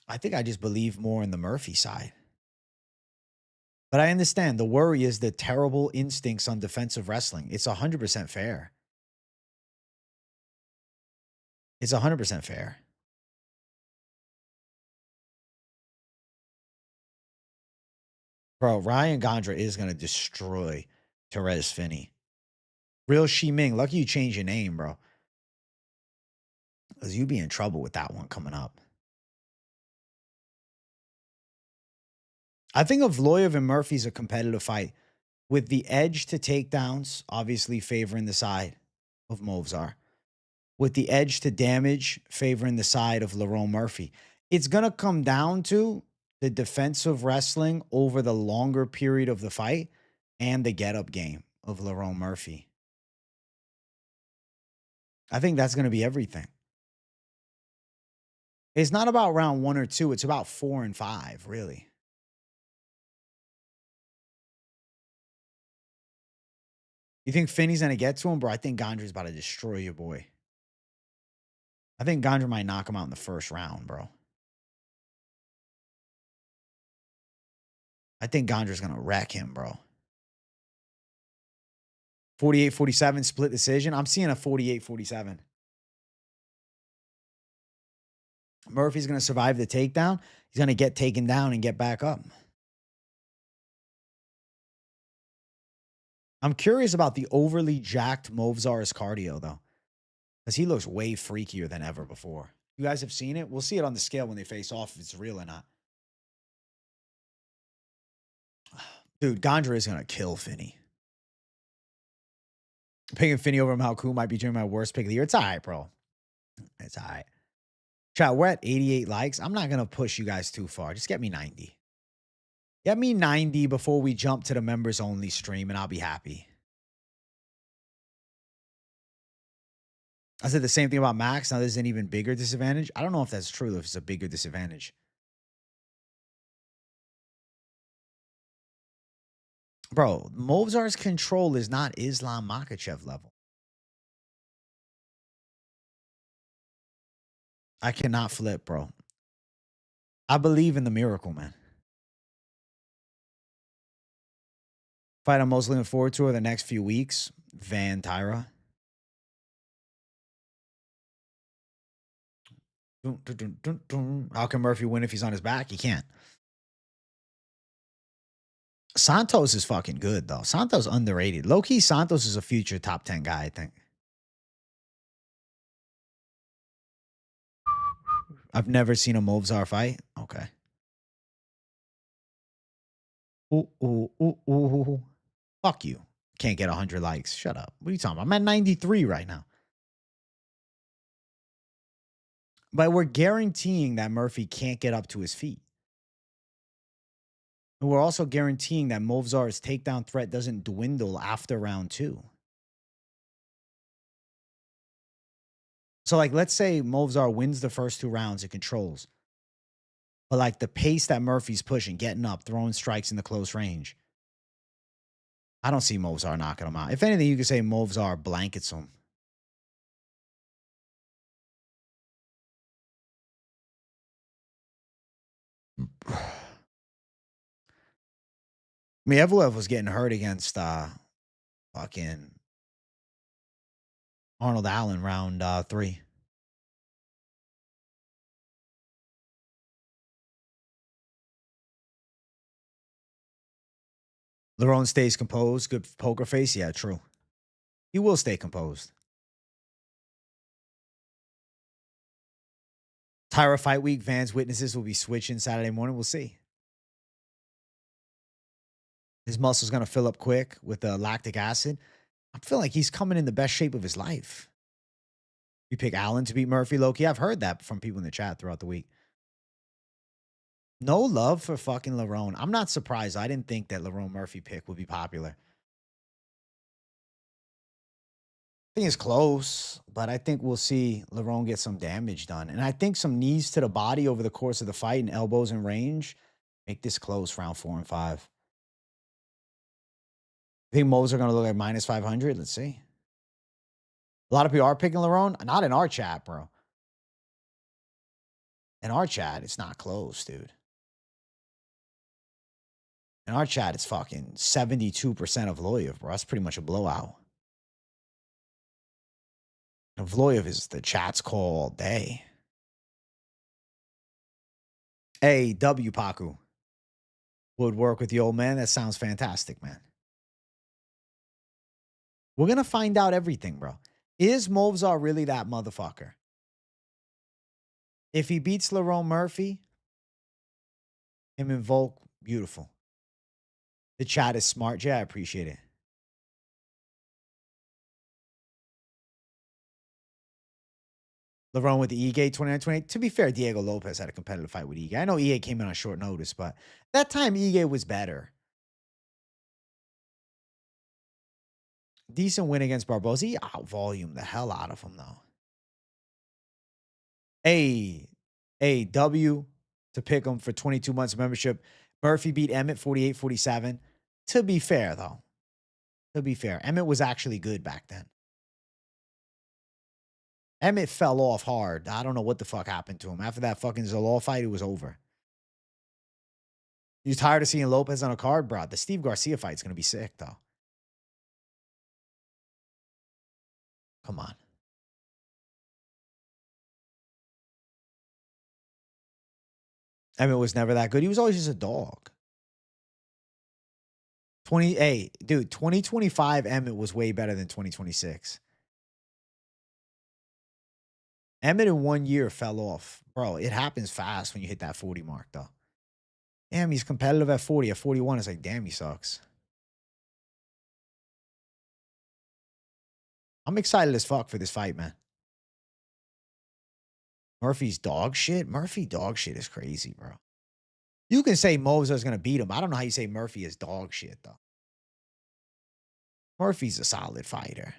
I think I just believe more in the Murphy side. But I understand the worry is the terrible instincts on defensive wrestling. It's 100% fair. It's 100% fair. Bro, Ryan Gondra is going to destroy Therese Finney. Real Shi Ming. Lucky you changed your name, bro. Because you'd be in trouble with that one coming up. I think Evloev and Murphy's a competitive fight with the edge to takedowns, obviously favoring the side of Movzar. With the edge to damage favoring the side of Lerone Murphy. It's going to come down to the defensive wrestling over the longer period of the fight and the get-up game of Lerone Murphy. I think that's going to be everything. It's not about round 1 or 2. It's about 4 and 5, really. You think Finney's going to get to him, bro? I think Gondra's about to destroy your boy. I think Gondra might knock him out in the first round, bro. I think Gondra's going to wreck him, bro. 48-47 split decision. I'm seeing a 48-47. Murphy's going to survive the takedown. He's going to get taken down and get back up. I'm curious about the overly jacked Movzar's cardio, though. Because he looks way freakier than ever before. You guys have seen it? We'll see it on the scale when they face off if it's real or not. Dude, Gondra is going to kill Finney. Picking Finney over Malkoum might be doing my worst pick of the year. It's all right, bro. It's all right. Chat, we're at 88 likes. I'm not going to push you guys too far. Just get me 90. Get me 90 before we jump to the members-only stream, and I'll be happy. I said the same thing about Max. Now there's an even bigger disadvantage. I don't know if that's true, if it's a bigger disadvantage. Bro, Movzar's control is not Islam Makhachev level. I cannot flip, bro. I believe in the miracle, man. Fight I'm most looking forward to are the next few weeks. Van Tyra. How can Murphy win if he's on his back? He can't. Santos is fucking good, though. Santos underrated. Low-key, Santos is a future top 10 guy, I think. I've never seen a Movzar fight. Okay. Ooh. Fuck you. Can't get 100 likes. Shut up. What are you talking about? I'm at 93 right now. But we're guaranteeing that Murphy can't get up to his feet. And we're also guaranteeing that Movzar's takedown threat doesn't dwindle after round 2. So, like, let's say Movzar wins the first 2 rounds and controls. But, like, the pace that Murphy's pushing, getting up, throwing strikes in the close range, I don't see Movzar knocking him out. If anything, you could say Movzar blankets him. I mean, Evloev was getting hurt against fucking Arnold Allen round 3. Lerone stays composed. Good poker face. Yeah, true. He will stay composed. Tyra fight week. Van's witnesses will be switching Saturday morning. We'll see. His muscle's going to fill up quick with the lactic acid. I feel like he's coming in the best shape of his life. You pick Allen to beat Murphy, Loki. I've heard that from people in the chat throughout the week. No love for fucking Lerone. I'm not surprised. I didn't think that Lerone Murphy pick would be popular. I think it's close, but I think we'll see Lerone get some damage done. And I think some knees to the body over the course of the fight and elbows in range Make this close round 4 and 5. I think Moves are going to look at minus 500. Let's see. A lot of people are picking Lerone. Not in our chat, bro. In our chat, it's not close, dude. In our chat, it's fucking 72% of Evloev, bro. That's pretty much a blowout. Evloev is the chat's call all day. Hey, W Paku. Would work with the old man. That sounds fantastic, man. We're going to find out everything, bro. Is Movzar really that motherfucker? If he beats Lerone Murphy, him and Volk, beautiful. The chat is smart, Jay. I appreciate it. Lerone with the Ige 29-28. To be fair, Diego Lopez had a competitive fight with Ige. I know Ige came in on short notice, but that time Ige was better. Decent win against Barboza. He out-volumed the hell out of him, though. W to pick him for 22 months of membership. Murphy beat Emmett 48-47. To be fair, though. To be fair, Emmett was actually good back then. Emmett fell off hard. I don't know what the fuck happened to him. After that fucking Zalal fight, it was over. You tired of seeing Lopez on a card, bro? The Steve Garcia fight's going to be sick, though. Come on. Emmett was never that good. He was always just a dog. 2025 Emmett was way better than 2026. Emmett in 1 year fell off. Bro, it happens fast when you hit that 40 mark, though. Damn, he's competitive at 40. At 41, it's like, damn, he sucks. I'm excited as fuck for this fight, man. Murphy's dog shit? Murphy dog shit is crazy, bro. You can say Moza's going to beat him. I don't know how you say Murphy is dog shit, though. Murphy's a solid fighter.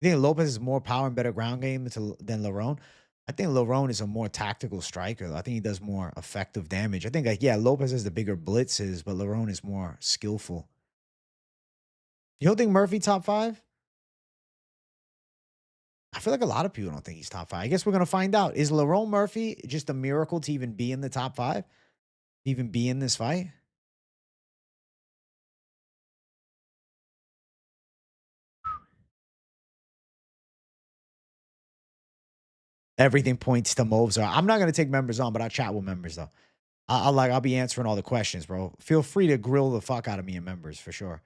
You think Lopez is more power and better ground game than Lerone? I think Lerone is a more tactical striker. I think he does more effective damage. I think, like, yeah, Lopez has the bigger blitzes, but Lerone is more skillful. You don't think Murphy top 5? I feel like a lot of people don't think he's top 5. I guess we're going to find out. Is Lerone Murphy just a miracle to even be in the top 5? To even be in this fight? Everything points to Movzar. I'm not going to take members on, but I'll chat with members, though. I'll be answering all the questions, bro. Feel free to grill the fuck out of me in members, for sure.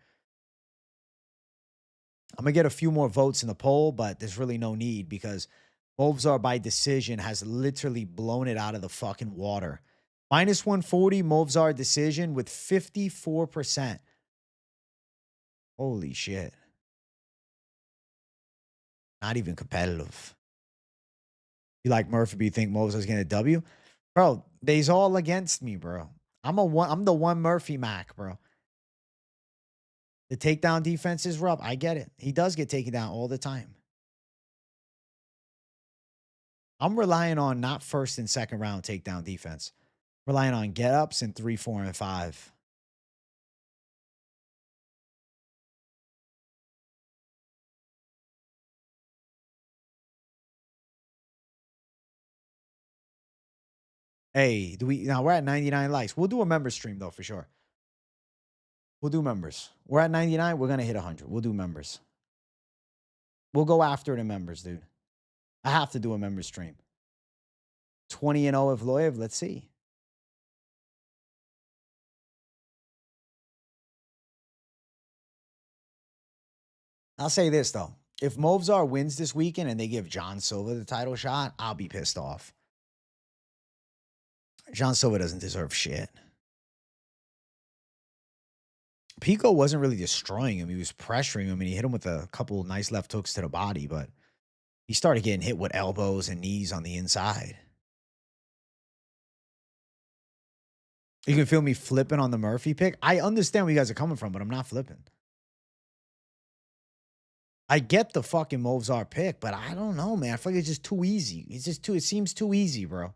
I'm going to get a few more votes in the poll, but there's really no need because Movzar by decision has literally blown it out of the fucking water. Minus 140, Movzar decision with 54%. Holy shit. Not even competitive. You like Murphy, but you think Movzar's getting a W? Bro, they's all against me, bro. I'm the one Murphy Mac, bro. The takedown defense is rough. I get it. He does get taken down all the time. I'm relying on not first and second round takedown defense. Relying on get-ups in 3, 4, and 5. Hey, now we're at 99 likes. We'll do a member stream, though, for sure. We'll do members. We're at 99. We're going to hit 100. We'll do members. We'll go after it in members, dude. I have to do a member stream. 20-0 Evloev. Let's see. I'll say this, though. If Movzar wins this weekend and they give John Silva the title shot, I'll be pissed off. John Silva doesn't deserve shit. Pico wasn't really destroying him. He was pressuring him, and he hit him with a couple nice left hooks to the body, but he started getting hit with elbows and knees on the inside. You can feel me flipping on the Murphy pick. I understand where you guys are coming from, but I'm not flipping. I get the fucking Movzar pick, but I don't know, man. I feel like it's just too easy. It seems too easy, bro.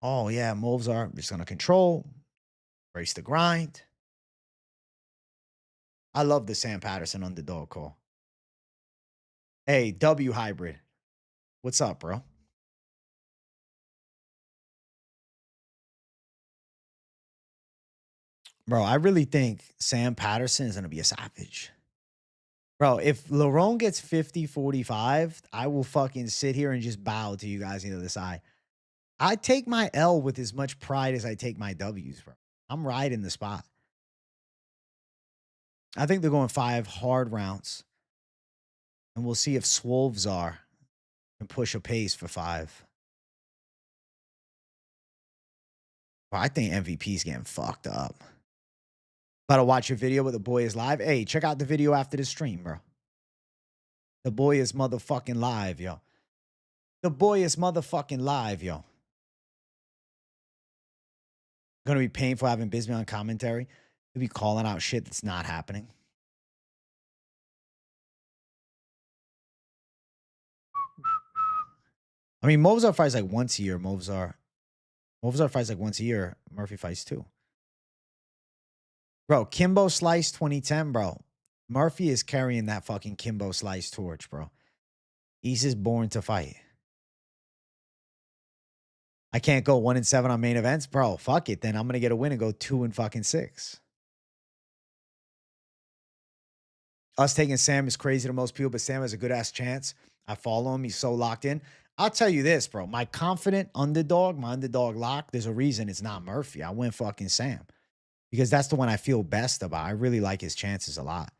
Oh, yeah, moves are just going to control, brace the grind. I love the Sam Patterson underdog call. Hey, W Hybrid. What's up, bro? Bro, I really think Sam Patterson is going to be a savage. Bro, if Lerone gets 50-45, I will fucking sit here and just bow to you guys on the other side. I take my L with as much pride as I take my W's, bro. I'm riding the spot. I think they're going 5 hard rounds. And we'll see if Swolvzar can push a pace for 5. Bro, I think MVP's getting fucked up. About to watch a video with the boy is live. Hey, check out the video after the stream, bro. The boy is motherfucking live, yo. The boy is motherfucking live, yo. Gonna be painful having Bisbee on commentary. He'll be calling out shit that's not happening. I mean, Movzar fights like once a year. Movzar fights like once a year. Murphy fights too. Bro, Kimbo Slice 2010, bro. Murphy is carrying that fucking Kimbo Slice torch, bro. He's just born to fight. I can't go 1-7 on main events, bro. Fuck it. Then I'm gonna get a win and go 2-6. Us taking Sam is crazy to most people, but Sam has a good ass chance. I follow him. He's so locked in. I'll tell you this, bro. My confident underdog, my underdog lock, there's a reason it's not Murphy. I went fucking Sam because that's the one I feel best about. I really like his chances a lot.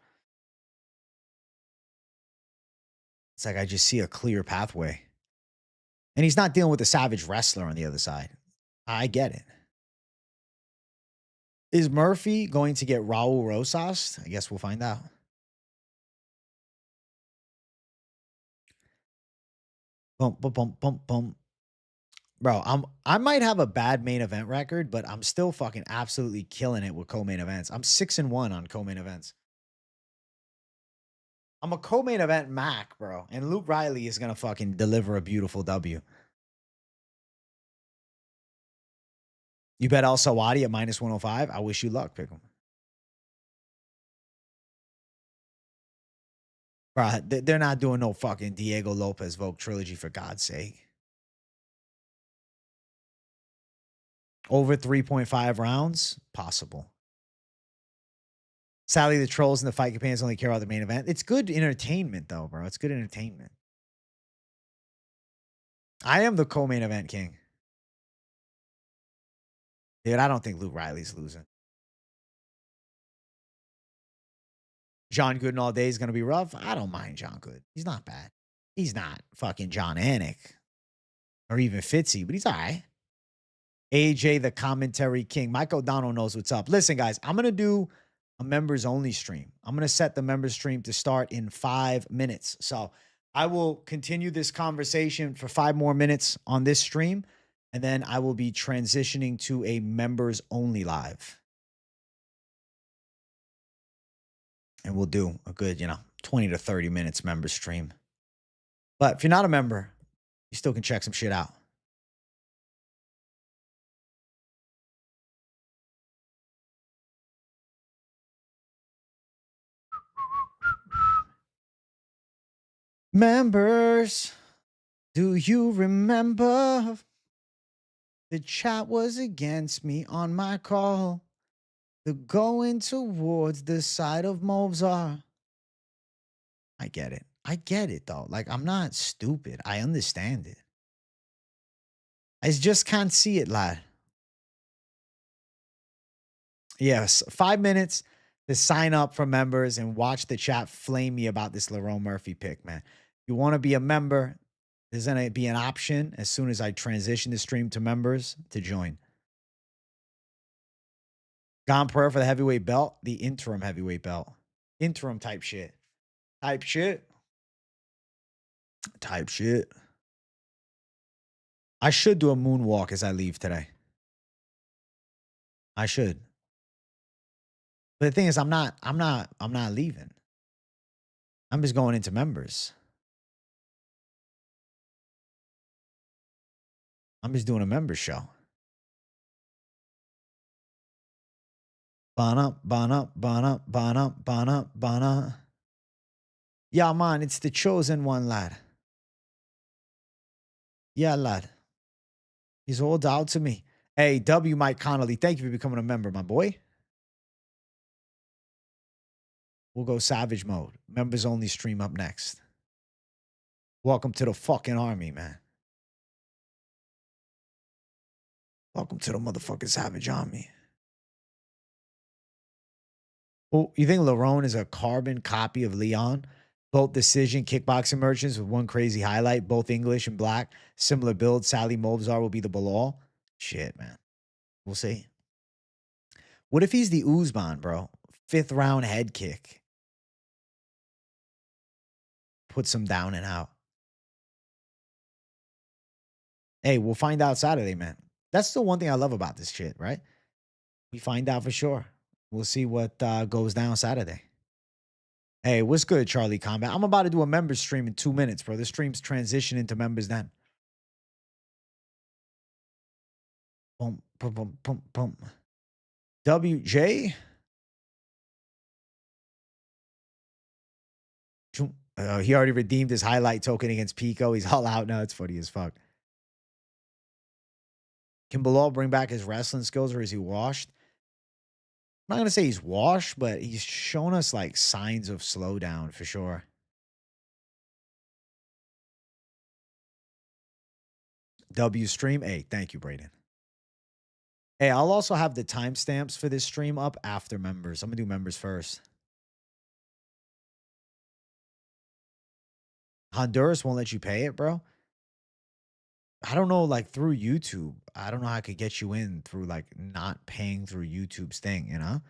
It's like I just see a clear pathway. And he's not dealing with a savage wrestler on the other side. I get it. Is Murphy going to get Raul Rosas? I guess we'll find out. Bump, bump, bump, bump, bump. Bro, I might have a bad main event record, but I'm still fucking absolutely killing it with co-main events. I'm 6-1 on co-main events. I'm a co-main event Mac, bro. And Luke Riley is gonna fucking deliver a beautiful W. You bet Al-Selwady at -105. I wish you luck, pick him. Bro, they're not doing no fucking Diego Lopez Vogue trilogy for God's sake. Over 3.5 rounds? Possible. Sadly, the trolls and the fight campaigns only care about the main event. It's good entertainment, though, bro. It's good entertainment. I am the co-main event king. Dude, I don't think Luke Riley's losing. John Gooden all day is going to be rough. I don't mind John Gooden. He's not bad. He's not fucking John Anik or even Fitzy, but he's all right. AJ, the commentary king. Mike O'Donnell knows what's up. Listen, guys, I'm going to do a members only stream. I'm going to set the members stream to start in 5 minutes. So I will continue this conversation for 5 more minutes on this stream. And then I will be transitioning to a members only live. And we'll do a good, 20 to 30 minutes member stream. But if you're not a member, you still can check some shit out. Members, do you remember? The chat was against me on my call. The going towards the side of Movzar. I get it. I get it, though. Like, I'm not stupid. I understand it. I just can't see it, lad. Yes, 5 minutes to sign up for members and watch the chat flame me about this Lerone Murphy pick, man. You want to be a member, there's going to be an option as soon as I transition the stream to members to join. Gone prayer for the heavyweight belt, the interim heavyweight belt. Interim type shit. Type shit. Type shit. I should do a moonwalk as I leave today. I should. But the thing is, I'm not leaving. I'm just going into members. I'm just doing a member show. Bana, bana, bana, bana, bana, bana. Yeah, man, it's the chosen one, lad. Yeah, lad. He's all down to me. Hey, W. Mike Connolly, thank you for becoming a member, my boy. We'll go savage mode. Members only stream up next. Welcome to the fucking army, man. Welcome to the motherfucking savage army. Well, you think Lerone is a carbon copy of Leon? Both decision kickboxing merchants with one crazy highlight, both English and black. Similar build. Sally Movzar will be the Bilal. Shit, man. We'll see. What if he's the Uzman, bro? 5th round head kick. Puts him down and out. Hey, we'll find out Saturday, man. That's the one thing I love about this shit, right? We find out for sure. We'll see what goes down Saturday. Hey, what's good, Charlie Combat? I'm about to do a members stream in 2 minutes, bro. The stream's transition into members then. Boom, boom, boom, boom, boom. WJ? He already redeemed his highlight token against Pico. He's all out now. It's funny as fuck. Can Bilal bring back his wrestling skills, or is he washed? I'm not going to say he's washed, but he's shown us like signs of slowdown for sure. W stream. Hey, thank you, Brayden. Hey, I'll also have the timestamps for this stream up after members. I'm going to do members first. Honduras won't let you pay it, bro. I don't know, like through YouTube. I don't know how I could get you in through like not paying through YouTube's thing, you know?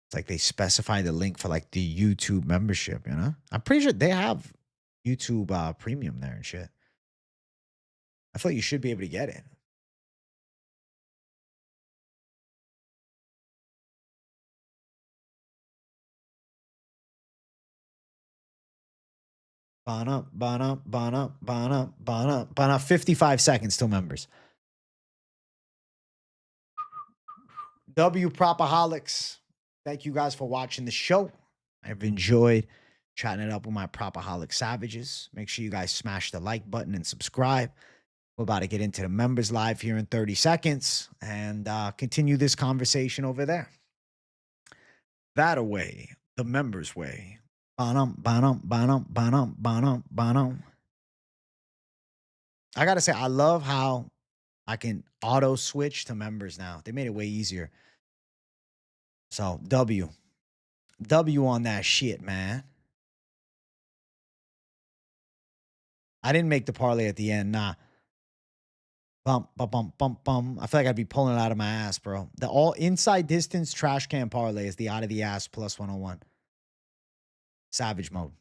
It's like they specify the link for like the YouTube membership, you know? I'm pretty sure they have YouTube premium there and shit. I feel like you should be able to get it. Bana. 55 seconds till members. W PropAholics. Thank you guys for watching the show. I've enjoyed chatting it up with my PropAholic savages. Make sure you guys smash the like button and subscribe. We're about to get into the members live here in 30 seconds and continue this conversation over there. That away, the members way. I gotta say, I love how I can auto switch to members now. They made it way easier. So W on that shit, man. I didn't make the parlay at the end. Nah. Bump. I feel like I'd be pulling it out of my ass, bro. The all inside distance trash can parlay is the out of the ass plus 101. Savage mode.